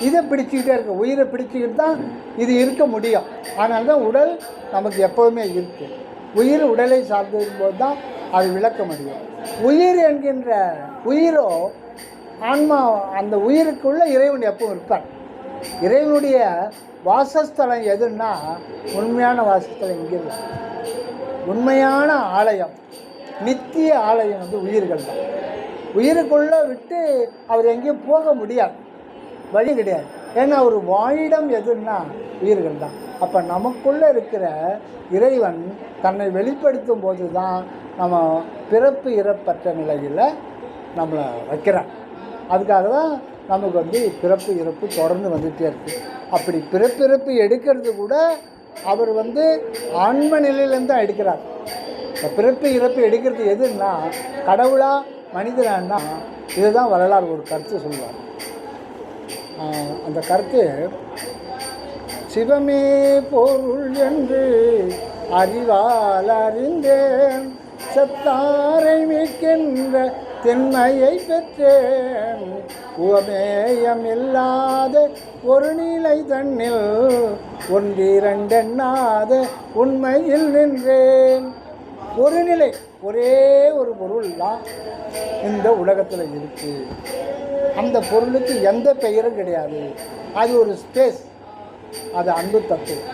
இதை பிடிச்சிக்கிட்டே இருக்கு, உயிரை பிடிச்சிக்கிட்டு தான் இது இருக்க முடியும். அதனால தான் உடல் நமக்கு எப்போவுமே இருக்குது. உயிர் உடலை சார்ந்திருக்கும்போது தான் அது விளக்க முடியும். உயிர் என்கின்ற உயிரோ ஆன்மா, அந்த உயிருக்குள்ள இறைவன் எப்பவும் இருப்பான். இறைவனுடைய வாசஸ்தலம் எதுன்னா உண்மையான வாசஸ்தலம் இங்கே இல்லை. உண்மையான ஆலயம், நித்திய ஆலயம் வந்து உயிர்கள் தான். உயிருக்குள்ளே விட்டு அவர் எங்கேயும் போக முடியாது, வழி கிடையாது. ஏன்னா ஒரு வாழிடம் எதுன்னா உயிர்கள் தான். அப்போ நமக்குள்ளே இருக்கிற இறைவன் தன்னை வெளிப்படுத்தும் போது தான் நம்ம பிறப்பு இறப்பற்ற நிலையில் நம்மளை வைக்கிறான். அதுக்காக தான் நமக்கு வந்து பிறப்பு இறப்பு தொடர்ந்து வந்துகிட்டே இருக்குது. அப்படி பிறப்பிறப்பு எடுக்கிறது கூட அவர் வந்து ஆன்ம நிலையிலேருந்து தான் எடுக்கிறார். இப்போ பிறப்பு இறப்பு எடுக்கிறது எதுன்னா கடவுளா மனிதனான்னா இதுதான் வரலாறு ஒரு கருத்து சொல்லுவார். அந்த கருத்து, சிவமே பொருள் என்று அறிவால் அறிந்தேன், சத்தாரை மீட்கின்ற தென்மையை பெற்றேன், உவமேயம் இல்லாத ஒரு நிலை தன்னில் ஒன்றிரண்டெண்ணாத உண்மையில் நின்றேன். ஒரு நிலை, ஒரே ஒரு பொருள் தான் இந்த உலகத்தில் இருக்குது. அந்த பொருளுக்கு எந்த பெயரும் கிடையாது. அது ஒரு ஸ்பேஸ், அது அன்பு தத்துவம்.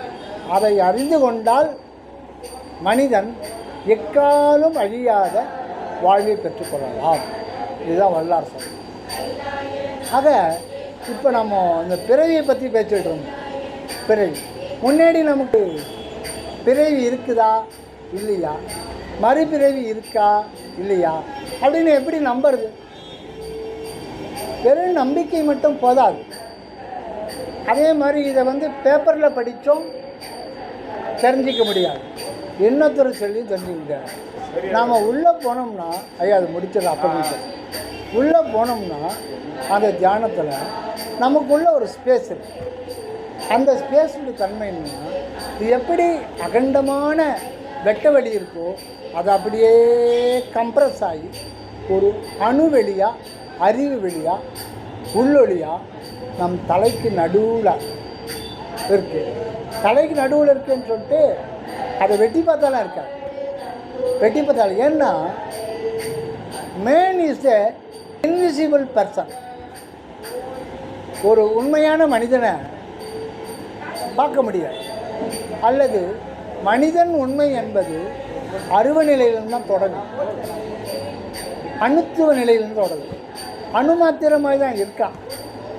அதை அறிந்து கொண்டால் மனிதன் எக்காலும் அழியாத வாழ்வை பெற்றுக்கொள்ளலாம். இதுதான் வல்லார் சொல். ஆக இப்போ நம்ம இந்த பிறவியை பற்றி பேசிட்டு இருந்தோம். பிறவி முன்னாடி நமக்கு பிறவி இருக்குதா இல்லையா, மறுபிறவி இருக்கா இல்லையா அப்படின்னு எப்படி நம்புறது? வெறும் நம்பிக்கை மட்டும் போதாது. அதே மாதிரி இதை வந்து பேப்பரில் படித்தோம் தெரிஞ்சிக்க முடியாது, இன்னொருத்தர் சொல்லி தெரிஞ்சிக்க முடியாது. நாம் உள்ளே போனோம்னா, ஐயா அது முடிச்சது அப்போ உள்ளே போனோம்னா அந்த தியானத்தில் நமக்குள்ள ஒரு ஸ்பேஸ் இருக்குது. அந்த ஸ்பேஸுடைய தன்மை என்னன்னா, இது எப்படி அகண்டமான வெட்ட வெளி இருக்கோ அது அப்படியே கம்ப்ரஸ் ஆகி ஒரு அணுவெளியாக, அறிவு வெளியாக, உள்ளொளியாக நம் தலைக்கு நடுவில் இருக்குது. தலைக்கு நடுவில் இருக்குதுன்னு சொல்லிட்டு அதை வெட்டி பார்த்தாலாம் இருக்காது. வெட்டி பார்த்தாலும், ஏன்னா man is a invisible person. ஒரு உண்மையான மனிதனை பார்க்க முடியாது. அல்லது மனிதன் உண்மை என்பது அருவ நிலையிலிருந்து தான் தொடங்கும், அணுத்துவ நிலையிலிருந்து தொடங்கும். அணு மாத்திரமாக தான் இருக்கான்.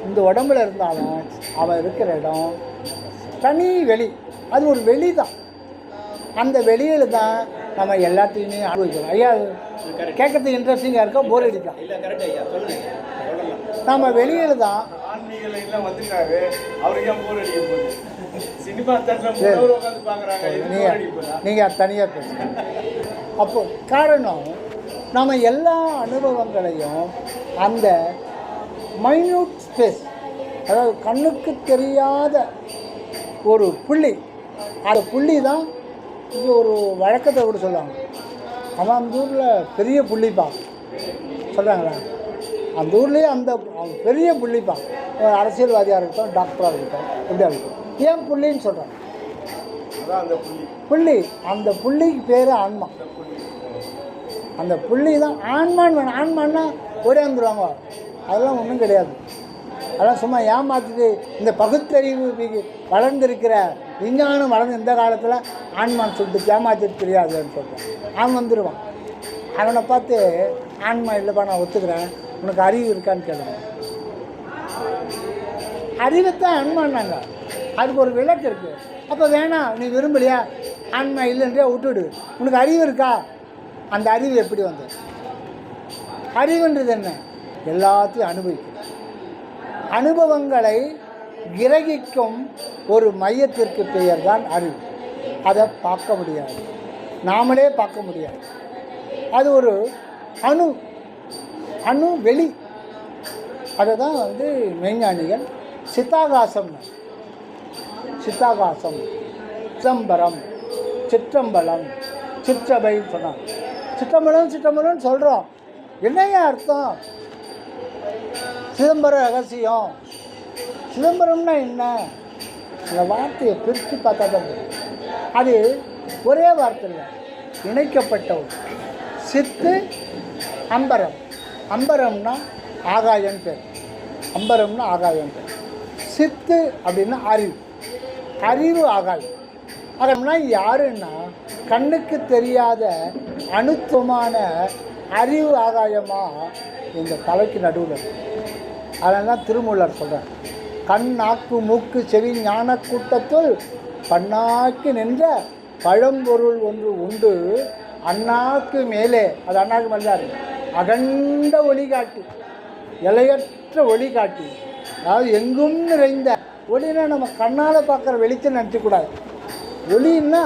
இந்த உடம்புல இருந்தாலும் அவன் இருக்கிற இடம் தனி வெளி, அது ஒரு வெளி தான். அந்த வெளியில் தான் நம்ம எல்லாத்தையுமே அனுபவிக்கிறோம். ஐயா கேட்கறதுக்கு இன்ட்ரெஸ்டிங்காக இருக்கா, போர் அடிக்கா? நம்ம வெளியில் தான் ஆன்மீகலாம் வந்துட்டாரு, அவருக்கு ஏன் போர் அடிக்க போகுது? சினிமா நீங்கள் தனியாக பேசுங்க. அப்போ காரணம் நம்ம எல்லா அனுபவங்களையும் அந்த மைன்யூட் ஸ்பேஸ், அதாவது கண்ணுக்கு தெரியாத ஒரு புள்ளி, அந்த புள்ளி தான் இது. ஒரு வழக்கத்தை கூட சொல்லுவாங்க, அவன் அந்த ஊரில் பெரிய புள்ளிப்பான் சொல்கிறாங்களா, அந்த ஊர்லேயே அந்த பெரிய புள்ளிப்பான். அரசியல்வாதியாக இருக்கட்டும், டாக்டராக இருக்கட்டும், எப்படியா இருக்கட்டும், ஏன் புள்ளின்னு சொல்கிறாங்க? புள்ளி, அந்த புள்ளிக்கு பேர் ஆன்மா. அந்த புள்ளி தான் ஆன்மான்னு வேணும். ஆன்மான்னா ஒரே வந்துடுவாங்க, அதெல்லாம் ஒன்றும் கிடையாது. அதெல்லாம் சும்மா ஏமாற்றிட்டு இந்த பகுத்தறிவு வளர்ந்துருக்கிற விஞ்ஞானம் வளர்ந்து இந்த காலத்தில் ஆன்மான்னு சொல்லிட்டு ஏமாற்றிட்டு தெரியாதுன்னு சொல்கிறேன். அவன் வந்துடுவான். அவனை பார்த்து ஆன்மா இல்லைப்பா நான் ஒத்துக்கிறேன், உனக்கு அறிவு இருக்கான்னு கேளுங்க. அறிவைத்தான் ஆன்மான்னாங்க, அதுக்கு ஒரு விளக்கு இருக்குது. அப்போ வேணாம், நீ விரும்பலையா, ஆன்மா இல்லைன்றே விட்டுவிடு, உனக்கு அறிவு இருக்கா? அந்த அறிவு எப்படி வந்தது? அறிவுன்றது என்ன? எல்லாத்தையும் அனுபவிக்கும். அனுபவங்களை கிரகிக்கும் ஒரு மையத்திற்கு பெயர் தான் அறிவு. அதை பார்க்க முடியாது, நாமளே பார்க்க முடியாது. அது ஒரு அணு வெளி. அதை தான் மெய்ஞானிகள் சித்தாகாசம், சிதம்பரம், சிற்றம்பலம், சிற்றபை சொன்னாங்க. சிற்றம்பலம் சொல்கிறோம், என்னையா அர்த்தம்? சிதம்பர ரகசியம். சிதம்பரம்னா என்ன? அந்த வார்த்தையை பிரித்து பார்த்தா தான் தெரியும். அது ஒரே வார்த்தை இல்லை, இணைக்கப்பட்ட ஒரு சித்து அம்பரம். அம்பரம்னா ஆகாயம் பேர், அம்பரம்னா ஆகாயம் பேர். சித்து அப்படின்னா அறிவு ஆகாயம். ஆகம்னா யாருன்னா கண்ணுக்கு தெரியாத அணுத்துவமான அறிவு ஆகாயமாக இந்த தலைக்கு நடுவில் இருக்கு. அதனால தான் திருமூலர் சொல்கிறார், கண் நாக்கு மூக்கு செவி ஞான கூட்டத்துள் பண்ணாக்கி நின்ற பழம்பொருள் ஒன்று உண்டு, அண்ணாக்கு மேலே, அது அண்ணாக்கு மேலே தான் இருக்கு, அகண்ட ஒளி காட்டி, எல்லையற்ற ஒளி காட்டி. அதாவது எங்கும் நிறைந்த ஒளினா நம்ம கண்ணால் பார்க்குற வெளிச்சம் நினச்சக்கூடாது. ஒளின்னா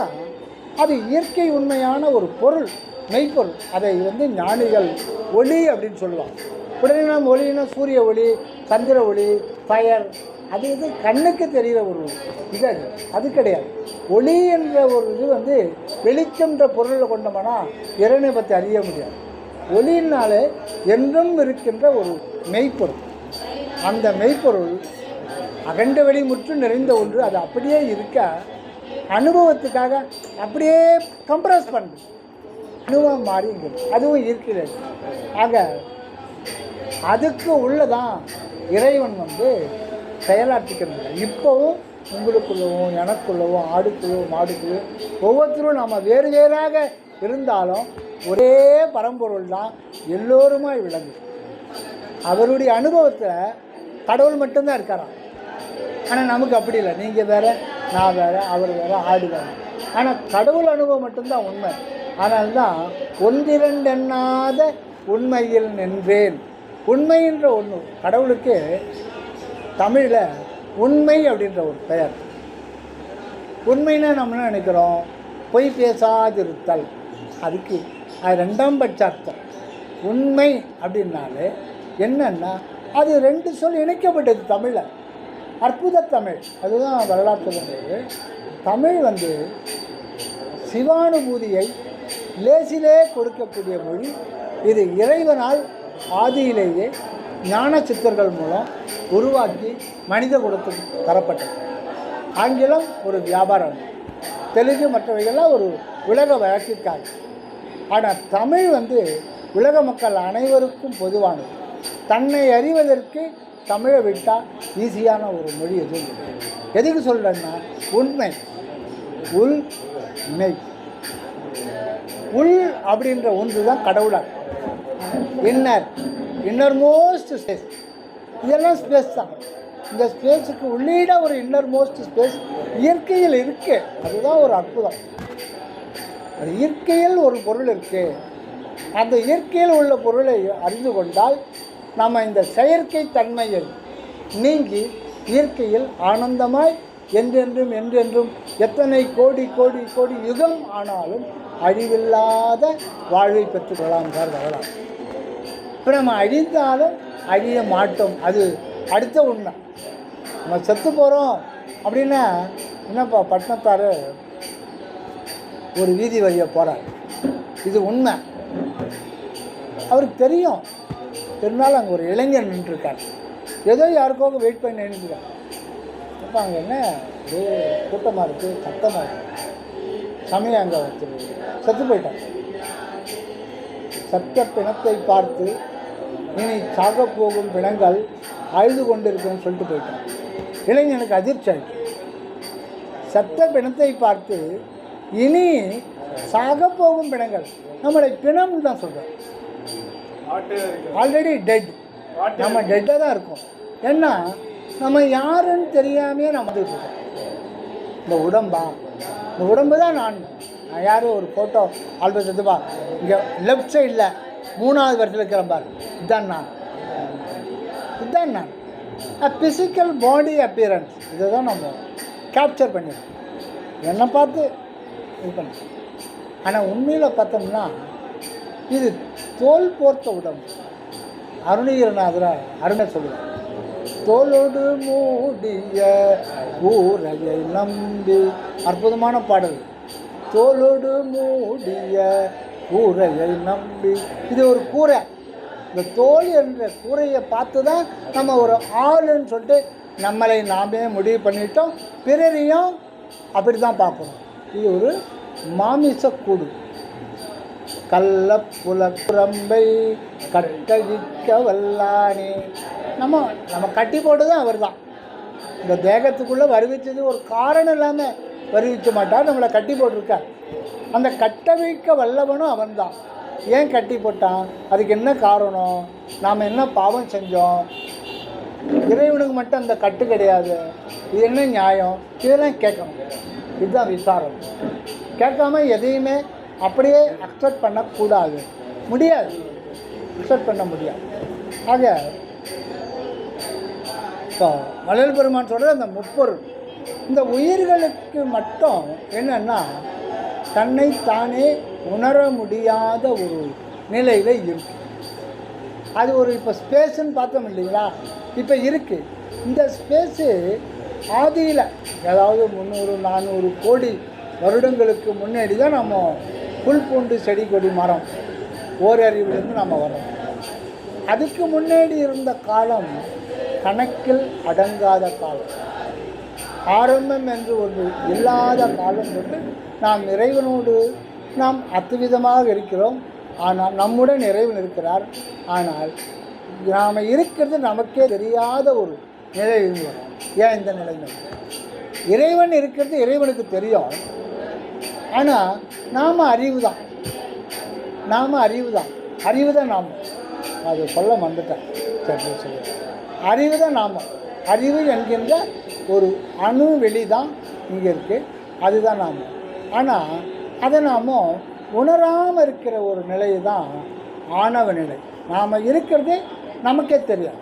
அது இயற்கை உண்மையான ஒரு பொருள், மெய்ப்பொருள். அதை ஞானிகள் ஒளி அப்படின்னு சொல்லுவாங்க. உடனே நம்ம ஒளின்னா சூரிய ஒளி, சந்திர ஒளி, ஃபயர், அது கண்ணுக்கு தெரிகிற ஒரு இது. அது கிடையாது. ஒளி என்ற ஒரு இது வெளிச்சம்ன்ற பொருளை கொண்டோம்னா இறைவனை பற்றி அறிய முடியாது. ஒளினாலே என்றும் இருக்கின்ற ஒரு மெய்ப்பொருள். அந்த மெய்ப்பொருள் அகண்ட வெளி முற்றும் நிறைந்த ஒன்று. அது அப்படியே இருக்க அனுபவத்துக்காக அப்படியே கம்ப்ரஸ் பண்ணுது, அனுபவம் மாறிங்கிறது. அதுவும் இருக்கிறது. ஆக அதுக்கு உள்ளதான் இறைவன் செயலாற்றிக்கிறது. இப்போவும் உங்களுக்குள்ளவும் எனக்குள்ளவும் ஆடுக்குள்ளவும் மாடுக்குள்ளவும் ஒவ்வொருத்தரும் நம்ம வேறு வேறாக இருந்தாலும் ஒரே பரம்பொருள் தான் எல்லோருமாய் விளங்குது. அவருடைய அனுபவத்தில் கடவுள் மட்டும்தான் இருக்காராம். ஆனால் நமக்கு அப்படி இல்லை, நீங்கள் வேறு, நான் வேறு, அவர் வேறு, ஆடு வேறு. ஆனால் கடவுள் அனுபவம் மட்டும்தான் உண்மை. அதனால்தான் ஒன்றிரண்டெண்ணாத உண்மையில் நின்றேன். உண்மைன்ற ஒன்று, கடவுளுக்கு தமிழில் உண்மை அப்படின்ற ஒரு பெயர். உண்மைன்னா நம்ம என்ன நினைக்கிறோம்? பொய் பேசாதிருத்தல். அதுக்கு அது ரெண்டாம் பட்ச அர்த்தம். உண்மை அப்படின்னாலே என்னன்னா அது ரெண்டு சொல் இணைக்கப்பட்டது தமிழில். அற்புத தமிழ், அதுதான் வரலாற்று. தமிழ் சிவானுபூதியை லேசிலே கொடுக்கக்கூடிய மொழி. இது இறைவனால் ஆதியிலேயே ஞான சித்தர்கள் மூலம் உருவாக்கி மனித குலத்துக்கு தரப்பட்டது. ஆங்கிலம் ஒரு வியாபாரம், தெலுங்கு மற்றவைகள்லாம் ஒரு உலக வழக்கிற்காக. ஆனால் தமிழ் உலக மக்கள் அனைவருக்கும் பொதுவானது. தன்னை அறிவதற்கு தமிழை விட்டால் ஈஸியான ஒரு மொழி எதுவும் இல்லை. எதுக்கு சொல்கிறேன்னா, உண்மை, உண்மை, உள் அப்படின்ற ஒன்று தான் கடவுளாக. இன்னர்மோஸ்ட் ஸ்பேஸ், இதெல்லாம் ஸ்பேஸ் தான். இந்த ஸ்பேஸுக்கு உள்ளீட ஒரு இன்னர்மோஸ்ட் ஸ்பேஸ் இயற்கையில் இருக்குது. அதுதான் ஒரு அற்புதம். அது இயற்கையில் ஒரு பொருள் இருக்குது. அந்த இயற்கையில் உள்ள பொருளை அறிந்து கொண்டால் நம்ம இந்த செயற்கை தன்மையில் நீங்கி இயற்கையில் ஆனந்தமாய் என்றென்றும் என்றென்றும் எத்தனை கோடி கோடி கோடி யுகம் ஆனாலும் அழிவில்லாத வாழ்வை பெற்றுக்கொள்ளலாம் சார் வரலாம். இப்போ நம்ம அழிந்தாலும் அழிய மாட்டோம். அது அடுத்த உண்மை. நம்ம செத்து போகிறோம் அப்படின்னா என்னப்பா பட்டினத்தார் ஒரு வீதி வழியாக போகிறார், இது உண்மை. அவருக்கு தெரியும். இருந்தாலும் அங்கே ஒரு இளைஞர் நின்றுருக்கார். ஏதோ யாருக்காக வெயிட் பண்ணி நின்றுருக்கார். அப்போ அங்கே என்ன ஒரே கூட்டமாக இருக்குது, சத்தமாக இருக்குது. சமயம் அங்கே வச்சு செத்து போயிட்டார். சத்த பிணத்தை பார்த்து இனி சாக போகும் பிணங்கள் அழுது கொண்டு இருக்குன்னு சொல்லிட்டு போயிட்டார். இளைஞனுக்கு அதிர்ச்சி ஆயிடுச்சு. சத்த பிணத்தை பார்த்து இனி சாக போகும் பிணங்கள், நம்மளுடைய பிணம் தான் சொல்கிறோம். ஆல்ரெடி டெட், நம்ம டெட்டாக தான் இருக்கோம். ஏன்னா நம்ம யாருன்னு தெரியாமையே நம்ம வந்துட்டுருக்கோம். இந்த உடம்பு தான் நான் யாரும் ஒரு ஃபோட்டோ ஆல்பம் எடுத்துப்பா, இங்கே லெஃப்ட் சைடில் 3வது வருஷத்தில் இருக்கிற பாரு, இதுதான் நான். ஃபிசிக்கல் பாடி அப்பியரன்ஸ் இதை தான் நம்ம கேப்சர் பண்ணிடுறோம். என்னை பார்த்து இது பண்ண. ஆனால் உண்மையில் பார்த்தோம்னா இது தோல் போர்த்த உடம்பு. அருணகிரிநாதரை அருணை சொல்லுவார், தோலோடு மூடிய கூரையை நம்பி. அற்புதமான பாடல். தோலோடு மூடிய கூரையை நம்பி. இது ஒரு கூரை. இந்த தோல் என்ற கூரையை பார்த்து தான் நம்ம ஒரு ஆளுன்னு சொல்லிட்டு நம்மளை நாமே முடிவு பண்ணிட்டோம். பிறரையும் அப்படி தான் பார்க்கணும். இது ஒரு மாமிசக்கூடு. கள்ளப்புலம்பை கட்டழிக்க வல்லானே. நம்ம கட்டி போட்டதும் அவர் தான். இந்த தேகத்துக்குள்ளே வருவிச்சது ஒரு காரணம் இல்லாமல் வருவிக்க மாட்டார், நம்மளை கட்டி போட்டிருக்கார். அந்த கட்டவிழ்க்க வல்லவனும் அவன் தான். ஏன் கட்டி போட்டான்? அதுக்கு என்ன காரணம்? நாம் என்ன பாவம் செஞ்சோம்? இறைவனுக்கு மட்டும் அந்த கட்டு கிடையாது. இது என்ன நியாயம்? இதெல்லாம் கேட்கணும். இதுதான் விசாரம். கேட்காம எதையுமே அப்படியே அக்செப்ட் பண்ணக்கூடாது. முடியாது, அக்செப்ட் பண்ண முடியாது. ஆக இப்போ வள்ளல் பெருமான் சொல்கிற அந்த முப்பொருள் இந்த உயிர்களுக்கு மட்டும் என்னென்னா தன்னைத்தானே உணர முடியாத ஒரு நிலையில் இருக்குது. அது ஒரு இப்போ ஸ்பேஸுன்னு பார்த்தோம் இல்லைங்களா, இப்போ இருக்குது. இந்த ஸ்பேஸு ஆதியில் அதாவது 300-400 கோடி வருடங்களுக்கு முன்னாடி தான் நம்ம புல் பூண்டு செடி கொடி மரம் ஓரறிவிலிருந்து நம்ம வரோம். அதுக்கு முன்னாடி இருந்த காலம் கணக்கில் அடங்காத காலம். ஆரம்பம் என்று ஒன்று இல்லாத காலம் என்று நாம் இறைவனோடு நாம் அத்துவிதமாக இருக்கிறோம். ஆனால் நம்முடன் இறைவன் இருக்கிறார். ஆனால் நாம் இருக்கிறது நமக்கே தெரியாத ஒரு நிலை இருந்து வரும். ஏன் இந்த நிலைமை? இறைவன் இருக்கிறது இறைவனுக்கு தெரியும். ஆனால் நாம் அறிவு தான். அறிவு தான் நாம். அது சொல்ல வந்துட்டேன். சரி சொல்லி அறிவு தான் நாம். அறிவு என்கின்ற ஒரு அணு வெளி தான் இங்கே இருக்குது. அதுதான் நாம். ஆனால் அதை நாம் உணராமல் இருக்கிற ஒரு நிலை தான் ஆணவ நிலை. நாம் இருக்கிறது நமக்கே தெரியாது.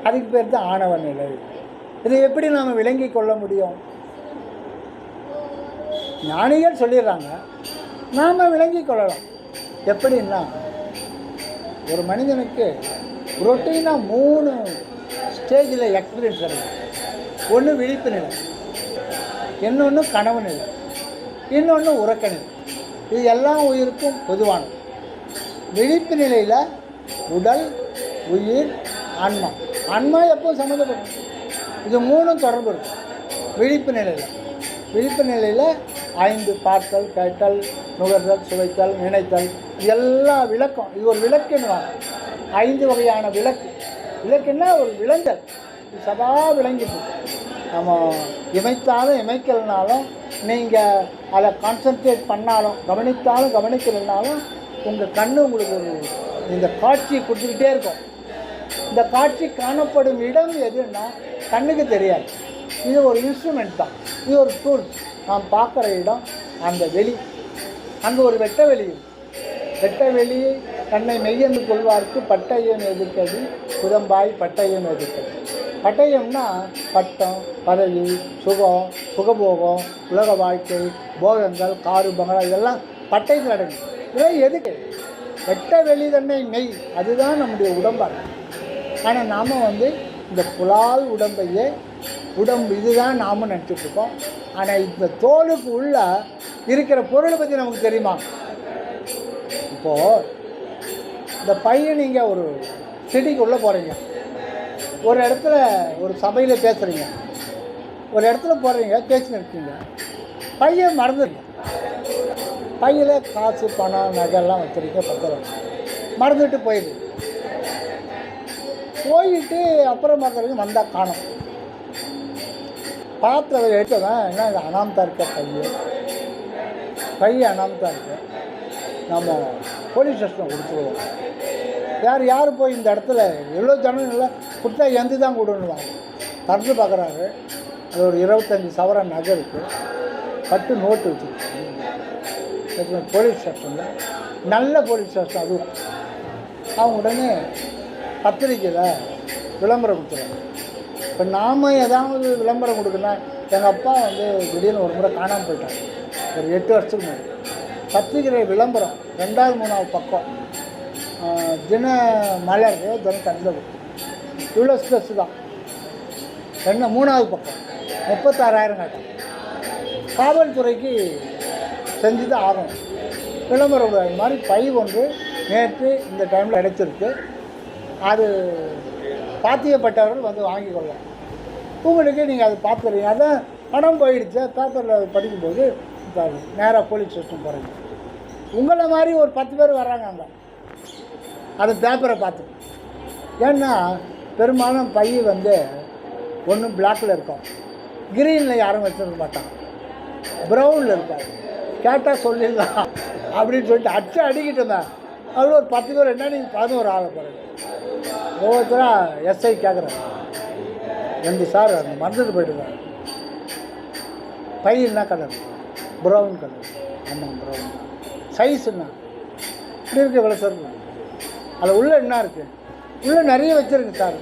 அதுக்கு பேர் தான் ஆணவ நிலை. இதை எப்படி நாம் விளங்கி கொள்ள முடியும்? ஞானிகள் சொல்லிடுறாங்க, நாம் விளங்கி கொள்ளலாம். எப்படின்னா, ஒரு மனிதனுக்கு ரொட்டீனாக 3 ஸ்டேஜில் எக்ஸ்பீரியன்ஸ் கிடைக்கும். ஒன்று விழிப்பு நிலை, இன்னொன்று கனவு நிலை, இன்னொன்று உறக்க நிலை. இது எல்லா உயிருக்கும் பொதுவானது. விழிப்பு நிலையில் உடல், உயிர், ஆன்மா எப்போது சம்மந்தப்படும். இது 3 தொடர்பு இருக்கும். விழிப்பு நிலையில் 5 பார்த்தல், கேட்டல், நுகர்தல், சுவைத்தல், நினைத்தல், எல்லா விளக்கம். இது ஒரு விளக்குன்னுவாங்க. 5 வகையான விளக்கு. விளக்குன்னா ஒரு விளங்கல், சதா விளங்கிட்டு நம்ம இமைத்தாலும் இமைக்கலனாலும், நீங்கள் அதை கான்சன்ட்ரேட் பண்ணாலும், கவனித்தாலும் கவனிக்கலைனாலும், உங்கள் கண்ணு உங்களுக்கு ஒரு இந்த காட்சியை கொடுத்துக்கிட்டே இருக்கும். இந்த காட்சி காணப்படும் இடம் எதுன்னா கண்ணுக்கு தெரியாது. இது ஒரு இன்ஸ்ட்ருமெண்ட் தான், இது ஒரு டூல். நாம் பார்க்குற இடம் அந்த வெளி. அங்கே ஒரு வெட்ட வெளி. வெட்ட வெளி தன்னை மெய்யென்று கொள்வார்க்கு பட்டயம் எதிர்க்கது புதம்பாய் பட்டயம் எதிர்க்கது. பட்டயம்னா பட்டம், பதவி, சுகம், சுகபோகம், உலக வாழ்க்கை, போகங்கள், காரு, பங்களா, இதெல்லாம் பட்டயத்தில் அடங்கும். இதெல்லாம் எதுக்கு? வெட்ட வெளி தன்னை மெய், அதுதான் நம்முடைய உடம்பாக. ஆனால் நாம் இந்த புலால் உடம்பையே உடம்பு இதுதான் நாம் நினச்சிட்ருக்கோம். ஆனால் இந்த தோலுக்கு உள்ள இருக்கிற பொருளை பற்றி நமக்கு தெரியுமா? இப்போது இந்த பையன் நீங்கள் ஒரு செடிக்கு உள்ளே போகிறீங்க, ஒரு இடத்துல ஒரு சபையில் பேசுகிறீங்க, ஒரு இடத்துல போகிறீங்க, பேசின்னு இருக்கீங்க, பையன் மறந்துடுங்க. பையில் காசு, பணம், நகைலாம் வச்சுருக்கீங்க, பத்திரம் மறந்துட்டு போயிடுது. போயிட்டு அப்புறம் பார்க்குறதுக்கு வந்தால் காணும். பார்த்து அதை எடுத்ததான் என்ன இது அனாமத்தாக இருக்க பை அனாமத்தாக இருக்கு, நம்ம போலீஸ் ஸ்டேஷனில் கொடுத்துருவோம். யார் போய் இந்த இடத்துல எவ்வளோ ஜனம் இல்லை கொடுத்தா எந்த தான் கொடுன்னுவாங்க. திறந்து பார்க்குறாரு, அது ஒரு 25 சவரன் நகை இருக்குது, 10 நோட்டு வச்சுருக்கு. போலீஸ் ஸ்டேஷனில், நல்ல போலீஸ் ஸ்டேஷன் அதுவும். அவங்க உடனே பத்திரிக்கையில் விளம்பரம் கொடுத்துருவாங்க. இப்போ நாம் ஏதாவது விளம்பரம் கொடுக்கணும். எங்கள் அப்பா திடீர்னு ஒரு முறை காணாமல் போயிட்டாங்க, ஒரு 8 வருஷத்துக்கு முன்னாடி. பத்திரிகை விளம்பரம் 2வது 3வது பக்கம், தின மலர், தின தந்தது, இவ்வளோ ஸ்ட்ரெஸ் தான். 3வது பக்கம் 36,000 கேட்டான். காவல்துறைக்கு செஞ்சு தான் ஆகணும் விளம்பரம். இது மாதிரி பை ஒன்று நேற்று இந்த டைமில் கிடைச்சிருக்கு, அது பாத்தியப்பட்டவர்கள் வாங்கி கொள்ளலாம். உங்களுக்கு நீங்கள் அது பார்த்துறீங்க, அதான் பணம் போயிடுச்சு. பேப்பரில் படிக்கும்போது நேராக போலீஸ் ஸ்டேஷன் போகிறீங்க. உங்களை மாதிரி ஒரு 10 பேர் வர்றாங்க அங்கே, அது பேப்பரை பார்த்து. ஏன்னா பெரும்பாலும் பை ஒன்று பிளாக்கில் இருக்கும், க்ரீனில் யாரும் வச்சுருக்க மாட்டாங்க, ப்ரௌனில் இருப்பாங்க. கேட்டால் சொல்லிடலாம் அப்படின்னு சொல்லிட்டு அடிக்கிட்டு இருந்தேன். அவ்வளோ ஒரு 10 பேர் என்ன, நீங்கள் 11 ஆளை போகிறீங்க. ஒவ்வொருத்தராக எஸ்ஐ கேட்குறாங்க, எந்த சார் அந்த மறந்துட்டு போய்ட்டுருக்காங்க. பை என்ன கலர்? Brown colour. ஆமாம் ப்ரௌன். சைஸுண்ணா இப்படி இருக்குது, இவ்வளோ சார். அதில் உள்ளே என்ன இருக்குது? உள்ளே நிறைய வச்சுருக்கு சார்.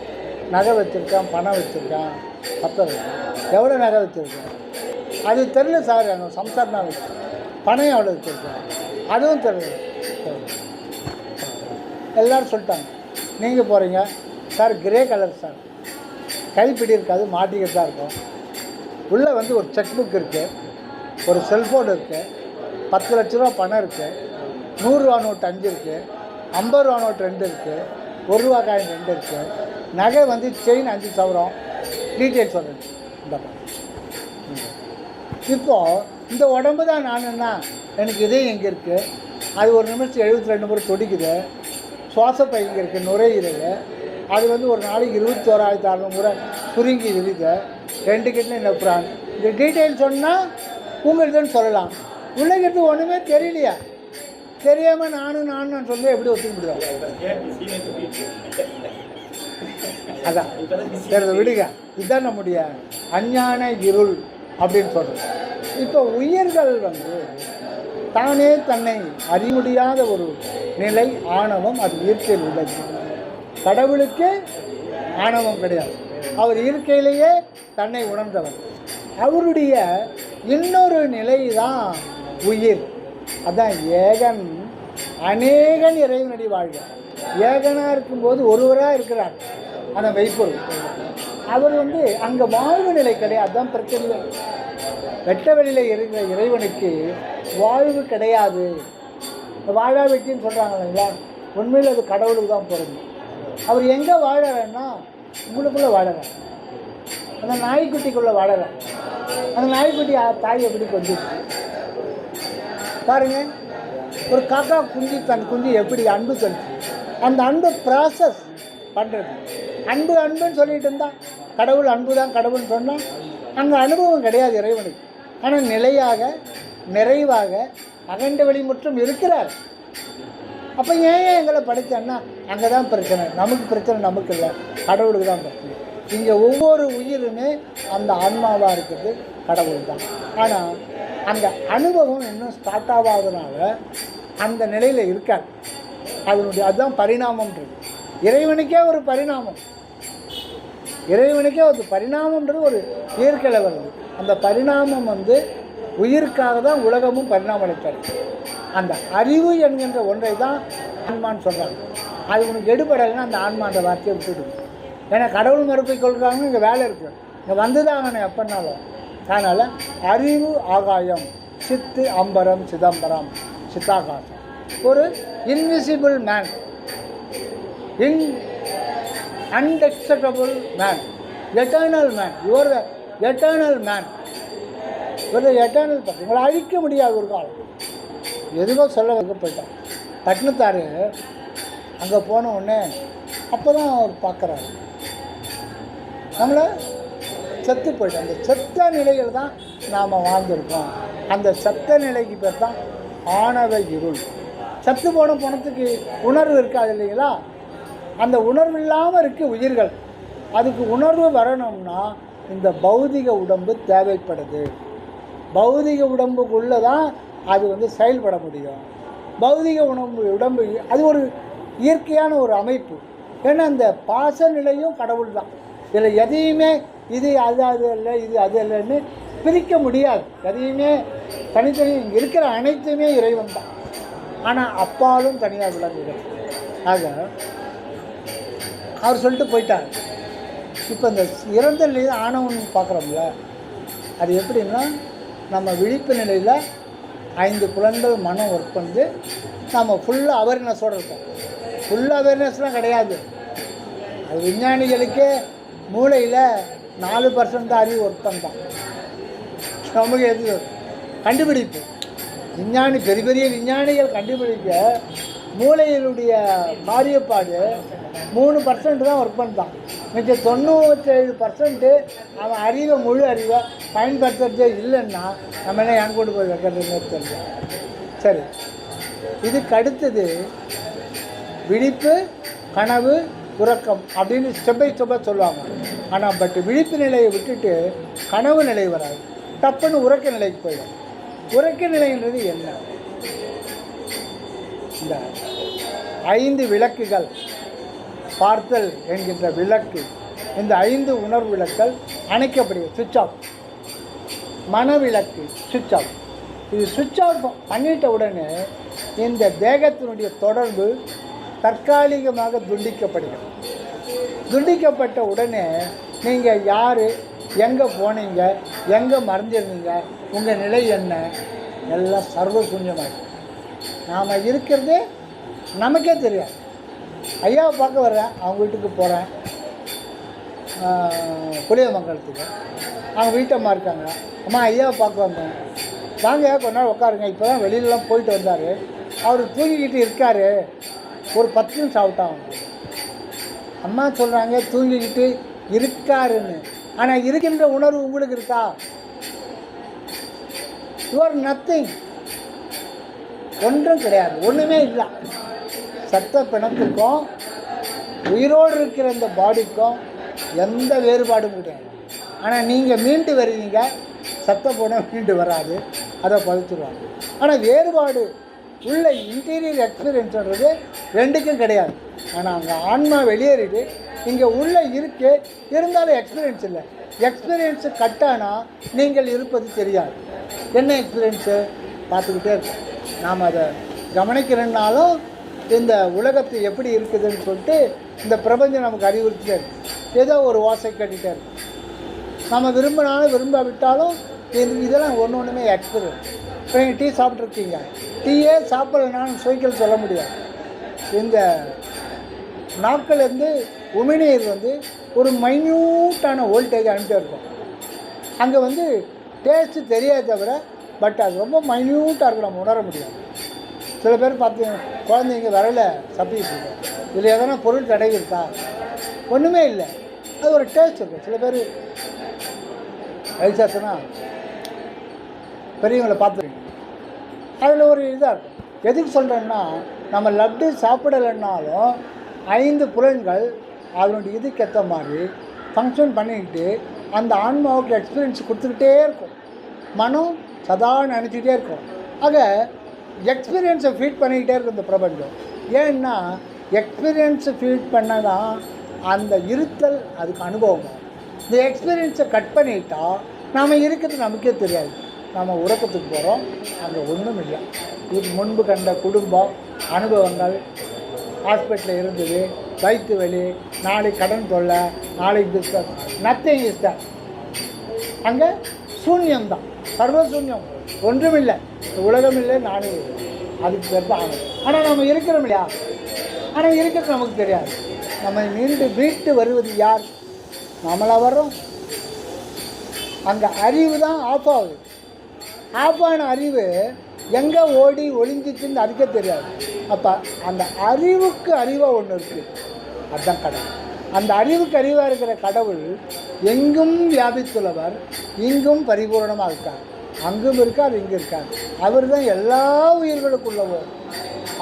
நகை வச்சுருக்கேன், பணம் வச்சுருக்கேன், பத்திரம். எவ்வளோ நகை வச்சுருக்கேன் அது தெரியல சார். எங்கள் சம்சாரம் தான் வச்சு. பணம் எவ்வளோ வச்சுருக்கேன் அதுவும் தெரியல. எல்லோரும் சொல்லிட்டாங்க. நீங்கள் போகிறீங்க சார், கிரே கலர் சார், கைப்பிடி இருக்காது, மாட்டிக்கிட்டு தான் இருக்கும். உள்ளே ஒரு செக் புக் இருக்குது, ஒரு செல்ஃபோன் இருக்குது, 10 லட்ச ரூபா பணம் இருக்குது, 100 ரூபா நோட்டு 5 இருக்குது, 50 ரூபா நோட்டு 2 இருக்குது, 1 ரூபா காயின் 2 இருக்குது, நகை செயின் 5 சவரம். டீட்டெயில்ஸ் சொல்லுங்கள். இந்த இப்போது இந்த உடம்பு தான் நானுன்னா எனக்கு இதே எங்கே இருக்குது, அது ஒரு நிமிஷம் 72 முறை துடிக்குது. சுவாசப்பை இங்கே இருக்குது, நுரையீரல். அது ஒரு நாளைக்கு 21,600 முறை சுருங்கி விழுது. 2 கிட்னி நெப்ரான். இந்த டீட்டெயில் சொன்னால் உங்களுதுன்னு சொல்லலாம். உள்ளங்கிறது ஒன்றுமே தெரியலையா? தெரியாமல் நானும் சொல்லி எப்படி ஒத்துக்கிடுவேன்? அதான் சரி விடுங்க. இதுதான் நம்முடைய அஞ்ஞான இருள் அப்படின்னு சொல்கிறது. இப்போ உயிர்கள் தானே தன்னை அறிய முடியாத ஒரு நிலை ஆணவம், அது இயற்கையில் உள்ளது. கடவுளுக்கு ஆணவம் கிடையாது, அவர் இயற்கையிலேயே தன்னை உணர்ந்தவர். அவருடைய இன்னொரு நிலை தான் உயிர். அதான் ஏகன் அநேகன் இறைவனடி வாழ்க. ஏகனாக இருக்கும்போது ஒருவராக இருக்கிறார், ஆனால் மெய்ப்பொருள். அவர் அங்கே வாழ்வு நிலை கிடையாது. அதுதான் பிரச்சனை. வெட்ட வெளியில் இருக்கிற இறைவனுக்கு வாழ்வு கிடையாது. வாழா வெட்டின்னு சொல்கிறாங்க இல்லைங்களா, உண்மையில் அது கடவுளுக்கு தான் பொருந்தும். அவர் எங்கே வாழறன்னா உங்களுக்குள்ளே வாழறார், அந்த நாய்க்குட்டிக்குள்ளே வாழறார். அந்த நாய்க்குட்டி தாய் எப்படி கொஞ்சிச்சு பாருங்கள், ஒரு காக்கா குஞ்சு தன் குஞ்சு எப்படி அன்பு செலுத்து, அந்த அன்பு ப்ராசஸ் பண்ணுறது. அன்பு அன்புன்னு சொல்லிட்டு இருந்தால் கடவுள் அன்பு தான் கடவுள்னு சொன்னால் அங்கே அனுபவம் கிடையாது இறைவனுக்கு. ஆனால் நிலையாக நிறைவாக அகண்ட வெளிமுற்றும் இருக்கிறார். அப்போ ஏன் எங்களை படைத்தேன்னா அங்கே தான் பிரச்சனை. நமக்கு பிரச்சனை நமக்கு இல்லை, கடவுளுக்கு தான் பிரச்சனை. இங்கே ஒவ்வொரு உயிருமே அந்த ஆன்மாவாக இருக்கிறது கடவுள் தான். ஆனால் அந்த அனுபவம் இன்னும் ஸ்டார்ட் ஆகாதனால அந்த நிலையில் இருக்காது. அதுதான் பரிணாமம்ன்றது. இறைவனுக்கே ஒரு பரிணாமம், இறைவனுக்கே ஒரு பரிணாமம்ன்றது ஒரு இயற்கையில் வருது. அந்த பரிணாமம் உயிருக்காக தான் உலகமும் பரிணாமம் அளித்தார். அந்த அறிவு என்கின்ற ஒன்றை தான் ஆன்மான்னு சொல்கிறாங்க. அது உனக்கு எடுபடலைன்னா அந்த ஆன்மான்ற வார்த்தையை விட்டுடுது. ஏன்னா கடவுள் மறுப்பை கொள்கிறாங்க, இங்கே வேலை இருக்குது, இங்கே வந்து தான் அவனை எப்படினாலும். அதனால் அறிவு ஆகாயம், சித்து அம்பரம் சிதம்பரம் சித்தாகாசம், ஒரு invisible man, undetectable man, eternal man. Your eternal man, ஒரு எட்டர்னல் பக்கம். உங்களை அழிக்க முடியாது ஒரு காலம். எதுவோ சொல்ல வைக்க போயிட்டான் பட்டினத்தார். அங்கே போன உடனே அப்போ தான் அவர் பார்க்குறாரு நம்மளை செத்து போயிட்டோம். அந்த செத்த நிலையில் தான் நாம் வாழ்ந்துருக்கோம். அந்த செத்த நிலைக்கு பேர் தான் ஆணவ இருள். செத்து போன பணத்துக்கு உணர்வு இருக்காது இல்லைங்களா? அந்த உணர்வு இல்லாமல் இருக்குது உயிர்கள். அதுக்கு உணர்வு வரணும்னா இந்த பௌதிக உடம்பு தேவைப்படுது. பௌதிக உடம்புக்குள்ளே தான் அது செயல்பட முடியும். பௌதிக உடம்பு அது ஒரு இயற்கையான ஒரு அமைப்பு. ஏன்னா அந்த பாச நிலையும் கடவுள் தான். இதில் எதையுமே இது அது இல்லை, இது அது இல்லைன்னு பிரிக்க முடியாது. எதையுமே தனித்தனி இருக்கிற அனைத்துமே இறைவன் தான். ஆனால் அப்பாலும் தனியாக விளங்குகிறது. ஆக அவர் சொல்லிட்டு போயிட்டார். இப்போ இந்த இறந்த நிலையில் ஆணவன் பார்க்குறோம்ல, அது எப்படின்னா நம்ம விழிப்பு நிலையில் 5 புலன்கள் மனம் ஒர்க் பண்ணி நம்ம ஃபுல்லாக அவேர்னஸோடு இருக்கோம். ஃபுல் அவேர்னஸ்லாம் கிடையாது. அது விஞ்ஞானிகளுக்கே மூளையில் 4% தான் அறிவு ஒர்க் பண்ணான். நமக்கு எது கண்டுபிடிப்பு விஞ்ஞானி, பெரிய பெரிய விஞ்ஞானிகள் கண்டுபிடிக்க மூளையினுடைய காரியப்பாடு 3% தான் ஒர்க் பண்ணான். மிச்சம் 97% அவன் அறிவை, முழு அறிவை பயன்படுத்துறதே இல்லைன்னா நம்ம என்ன என் கொண்டு போய் வைக்கிறதுன்னு தெரியல. சரி, இதுக்கு அடுத்தது விழிப்பு, கனவு, உறக்கம் அப்படின்னு ஸ்டெப் பை ஸ்டெப்பாக சொல்லுவாங்க. ஆனால் விழிப்பு நிலையை விட்டுட்டு கனவு நிலை வராது, டப்புன்னு உறக்க நிலைக்கு போயிடும். உறக்க நிலைன்றது என்ன? இந்த 5 விளக்குகள், பார்த்தல் என்கின்ற விளக்கு, இந்த 5 உணர்வு விளக்குகள் அணைக்கப்படுகிறது. சுவிட்ச் ஆஃப். மனவிளக்கு சுவிட்ச் ஆஃப். இது சுவிட்ச் ஆஃப் பண்ணிட்ட உடனே இந்த தேகத்தினுடைய தொடர்பு தற்காலிகமாக துண்டிக்கப்படுகிறது. துண்டிக்கப்பட்ட உடனே நீங்கள் யார், எங்கே போனீங்க, எங்கே மறைஞ்சிருந்தீங்க, உங்கள் நிலை என்ன, எல்லாம் சர்வ சூன்யமாக. நாம் இருக்கிறதே நமக்கே தெரியாது. ஐயாவை பார்க்க வர்றேன், அவங்க வீட்டுக்கு போகிறேன், புளியமங்கலத்துக்கு. அவங்க வீட்டம்மா இருக்காங்க. அம்மா ஐயாவை பார்க்க வந்தோம், வாங்க கொஞ்ச நாள் உட்காருங்க. இப்போ தான் வெளியிலலாம் போயிட்டு வந்தார், அவர் தூங்கிக்கிட்டு இருக்கார், ஒரு 10 நிமிஷம் ஆகட்டும். அம்மா சொல்கிறாங்க தூங்கிக்கிட்டு இருக்காருன்னு. ஆனால் இருக்கின்ற உணர்வு உங்களுக்கு இருக்கா? Your nothing. ஒன்றும் கிடையாது, ஒன்றுமே இல்லை. சத்த பிணத்துக்கும் உயிரோடு இருக்கிற இந்த பாடிக்கும் எந்த வேறுபாடும் கிடையாது. ஆனால் நீங்கள் மீண்டு வருவீங்க, சத்த போனால் மீண்டு வராது, அதை பதிச்சுருவாங்க. ஆனால் வேறுபாடு உள்ள இன்டீரியர் எக்ஸ்பீரியன்ஸ்ன்றது ரெண்டுக்கும் கிடையாது. ஆனால் அங்கே ஆன்மா வெளியேறிட்டு இங்கே உள்ளே இருக்கு, இருந்தாலும் எக்ஸ்பீரியன்ஸ் இல்லை. எக்ஸ்பீரியன்ஸு கட்டானால் நீங்கள் இருப்பது தெரியாது. என்ன எக்ஸ்பீரியன்ஸு பார்த்துக்கிட்டே இருக்கு. நாம் அதை கவனிக்கிறனாலும் இந்த உலகத்து எப்படி இருக்குதுன்னு சொல்லிட்டு இந்த பிரபஞ்சம் நமக்கு அறிவுறுத்திட்டே இருக்கு. ஏதோ ஒரு ஓசை கட்டிகிட்டே இருக்கு. நம்ம விரும்பினாலும் விரும்பாவிட்டாலும் இதெல்லாம் ஒன்றுமே எக்ஸ்பீரியன்ஸ். இப்போ நீங்கள் டீ சாப்பிட்ருக்கீங்க, டீயே சாப்பிட்லனாலும் சுவைக்கல் சொல்ல முடியாது. இந்த நாட்கள் உமிழ்நீர் ஒரு மைன்யூட்டான வோல்டேஜ் அனுப்பிட்டே இருக்கும். அங்கே டேஸ்ட்டு தெரியாது தவிர பட் அது ரொம்ப மைன்யூட்டாக இருக்குது, நம்ம உணர முடியாது. சில பேர் பார்த்து குழந்தைங்க விரல சப்பிட்டு இருக்கோம், இதில் எதனா பொருள் தடவி இருக்கா? ஒன்றுமே இல்லை, அது ஒரு டேஸ்ட் இருக்கும். சில பேர் வயசாச்சுன்னா பெரியவங்களை பார்த்துருங்க, அதில் ஒரு இதாக இருக்கும். எதுக்கு சொல்கிறேன்னா, நம்ம லட்டு சாப்பிடலைன்னாலும் 5 புலன்கள் அதனுடைய இதுக்கேற்ற மாதிரி ஃபங்க்ஷன் பண்ணிக்கிட்டு அந்த ஆன்மாவுக்கு எக்ஸ்பீரியன்ஸ் கொடுத்துக்கிட்டே இருக்கும். மனம் சதா நினச்சிக்கிட்டே இருக்கும். ஆக எக்ஸ்பீரியன்ஸை ஃபீட் பண்ணிக்கிட்டே இருக்கும் இந்த பிரபஞ்சம். ஏன்னா எக்ஸ்பீரியன்ஸை ஃபீட் பண்ணால் தான் அந்த இருத்தல் அதுக்கு அனுபவம். இந்த எக்ஸ்பீரியன்ஸை கட் பண்ணிட்டா நாம் இருக்கிறது நமக்கே தெரியாது. நம்ம உறக்கத்துக்கு போகிறோம், அங்கே ஒன்றும் இல்லை. இதுக்கு முன்பு கண்ட குடும்பம் அனுபவங்கள், ஹாஸ்பிட்டலில் இருந்தது, வயிற்று வலி, நாளைக்கு கடன் தொல்லை, நாளைக்கு பிஸ்னஸ், நத்திங் இஸ் தட். அங்கே சூன்யம்தான், சர்வசூன்யம், ஒன்றுமில்லை, உலகம் இல்லை, நானும் இல்லை. அதுக்கு பேர் தான் ஆனது. ஆனால் நம்ம இருக்கிறோம் இல்லையா? ஆனால் இருக்கிறது நமக்கு தெரியாது. நம்ம மீட்டு வருவது யார்? நம்மளா வர்றோம். அங்கே அறிவு தான் ஆஃப் ஆகுது. ஆஃப் ஆன அறிவு எங்கே ஓடி ஒளிஞ்சிச்சுன்னு அதுக்கே தெரியாது. அப்போ அந்த அறிவுக்கு அறிவாக ஒன்று இருக்குது, அதுதான் கடவுள். அந்த அறிவுக்கு அறிவாக இருக்கிற கடவுள் எங்கும் வியாபித்துள்ளவர், இங்கும் பரிபூர்ணமாக இருக்கார். அங்கும் இருக்கார், இங்கும் இருக்கார். அவர் தான் எல்லா உயிர்களுக்குள்ளவோ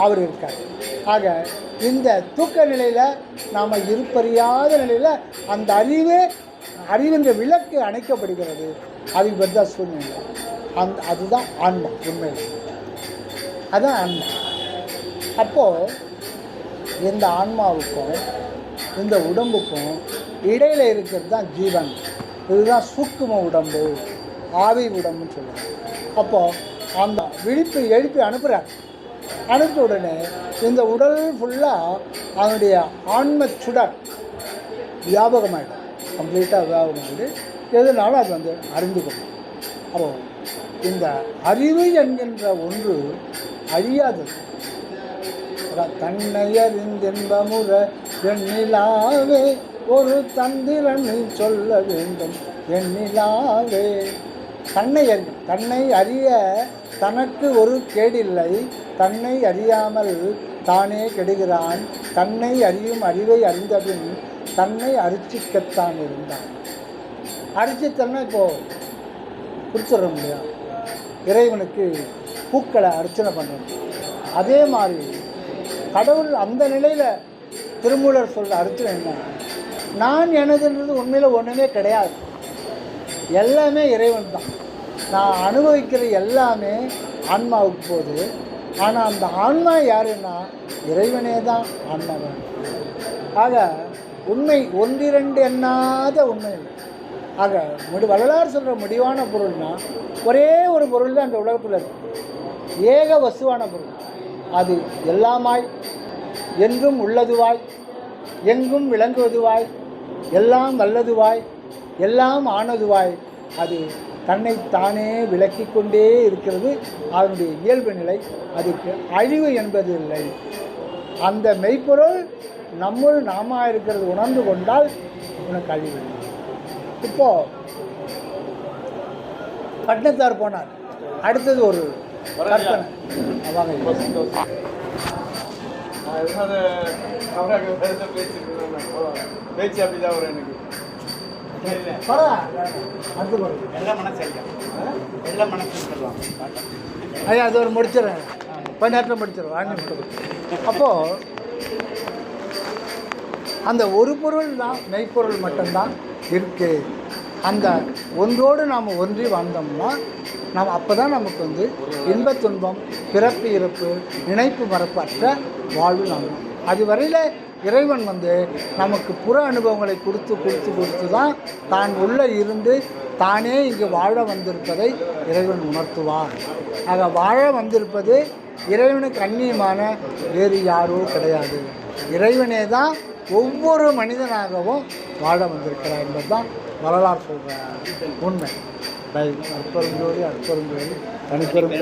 அவர் இருக்கார். ஆக இந்த தூக்க நிலையில் நாம் இருப்பறியாத நிலையில் அந்த அறிவின்ற விளக்கு அணைக்கப்படுகிறது. அதுக்கு பேர் தான் சூழ்நிலை. அதுதான் ஆன்மா, உண்மையில் அதுதான் ஆன்மா. அப்போது இந்த ஆன்மாவுக்கும் இந்த உடம்புக்கும் இடையில் இருக்கிறது தான் ஜீவன். இதுதான் சூக்கும உடம்பு, ஆவி உடம்புன்னு சொல்லுவாங்க. அப்போது அந்த விழிப்பு எழுப்பி அனுப்புகிறார். அனுப்பின உடனே இந்த உடல் ஃபுல்லாக அதனுடைய ஆன்ம சுடர் வியாபகமாகிடும், கம்ப்ளீட்டாக வியாபகமாகிடு. எதுனாலும் அது வந்து அறிந்து கொள்ளும். அப்போது இந்த அறிவு என்கின்ற ஒன்று அழியாதது. தன்னையறிந்தென்பமுற எண்ணிலாவே ஒரு தந்திரனை சொல்ல வேண்டும் எண்ணிலாவே. தன்னை அறிய தனக்கு ஒரு கேடில்லை, தன்னை அறியாமல் தானே கெடுகிறான். தன்னை அறியும் அறிவை அறிந்தபின் தன்னை அரிச்சிக்கத்தான் இருந்தான். அரிச்சித்தன்னா இப்போது குறிச்சிட முடியாது. இறைவனுக்கு பூக்களை அர்ச்சனை பண்ணுறது அதே மாதிரி கடவுள் அந்த நிலையில் திருமூலர் சொல்கிற அர்ச்சனை என்ன? நான் எனதுன்றது உண்மையில் ஒன்றுமே கிடையாது, எல்லாமே இறைவன் தான். நான் அனுபவிக்கிற எல்லாமே ஆன்மாவுக்கு போகுது. ஆனால் அந்த ஆன்மா யாருன்னா இறைவனே தான் ஆன்மாவன். ஆக உண்மை ஒன்றிரண்டு எண்ணாத உண்மை. ஆக வள்ளலார் சொல்கிற முடிவான பொருள்னா ஒரே ஒரு பொருள் தான் அந்த உலகத்தில் இருக்குது, ஏக வசுவான பொருள். அது எல்லாமாய், என்றும் உள்ளதுவாய், எங்கும் விளங்குவதுவாய், எல்லாம் வல்லதுவாய், எல்லாம் ஆனதுவாய், அது தன்னைத்தானே விளக்கி கொண்டே இருக்கிறது. அதனுடைய இயல்பு நிலை. அதுக்கு அழிவு என்பது இல்லை. அந்த மெய்ப்பொருள் நம்முள் நாம இருக்கிறது உணர்ந்து கொண்டால் உனக்கு அழிவு இல்லை. இப்போது பட்டினத்தார் போனார், அடுத்தது ஒரு கற்பனை. வாங்க பேச்சு அப்படிதான் வரும் எனக்கு. ஐயா அது ஒரு முடிச்சிடறேன், கொஞ்ச நேரத்தில் முடிச்சிடுறேன், வாங்கி. அப்போது அந்த ஒரு பொருள் தான், மெய்ப்பொருள் மட்டும்தான் இருக்குது. அந்த ஒன்றோடு நாம் ஒன்றி வாழ்ந்தோம்னா நாம் அப்போ தான் நமக்கு வந்து இன்பத் துன்பம், பிறப்பு இறப்பு, நினைப்பு மறப்பற்ற வாழ்வு நாம். அது வரையில் இறைவன் வந்து நமக்கு புற அனுபவங்களை கொடுத்து தான் தான் உள்ளே இருந்து தானே இங்கு வாழ வந்திருப்பதை இறைவன் உணர்த்துவார். ஆக வாழ வந்திருப்பது இறைவனுக்கு அந்நியமான வேறு யாரோ கிடையாது. இறைவனே தான் ஒவ்வொரு மனிதனாகவும் வாழ வந்திருக்கிறார் என்பது தான் வரலாறு சொல்கிற உண்மை. அற்பருந்தோடு தனிப்பெரும்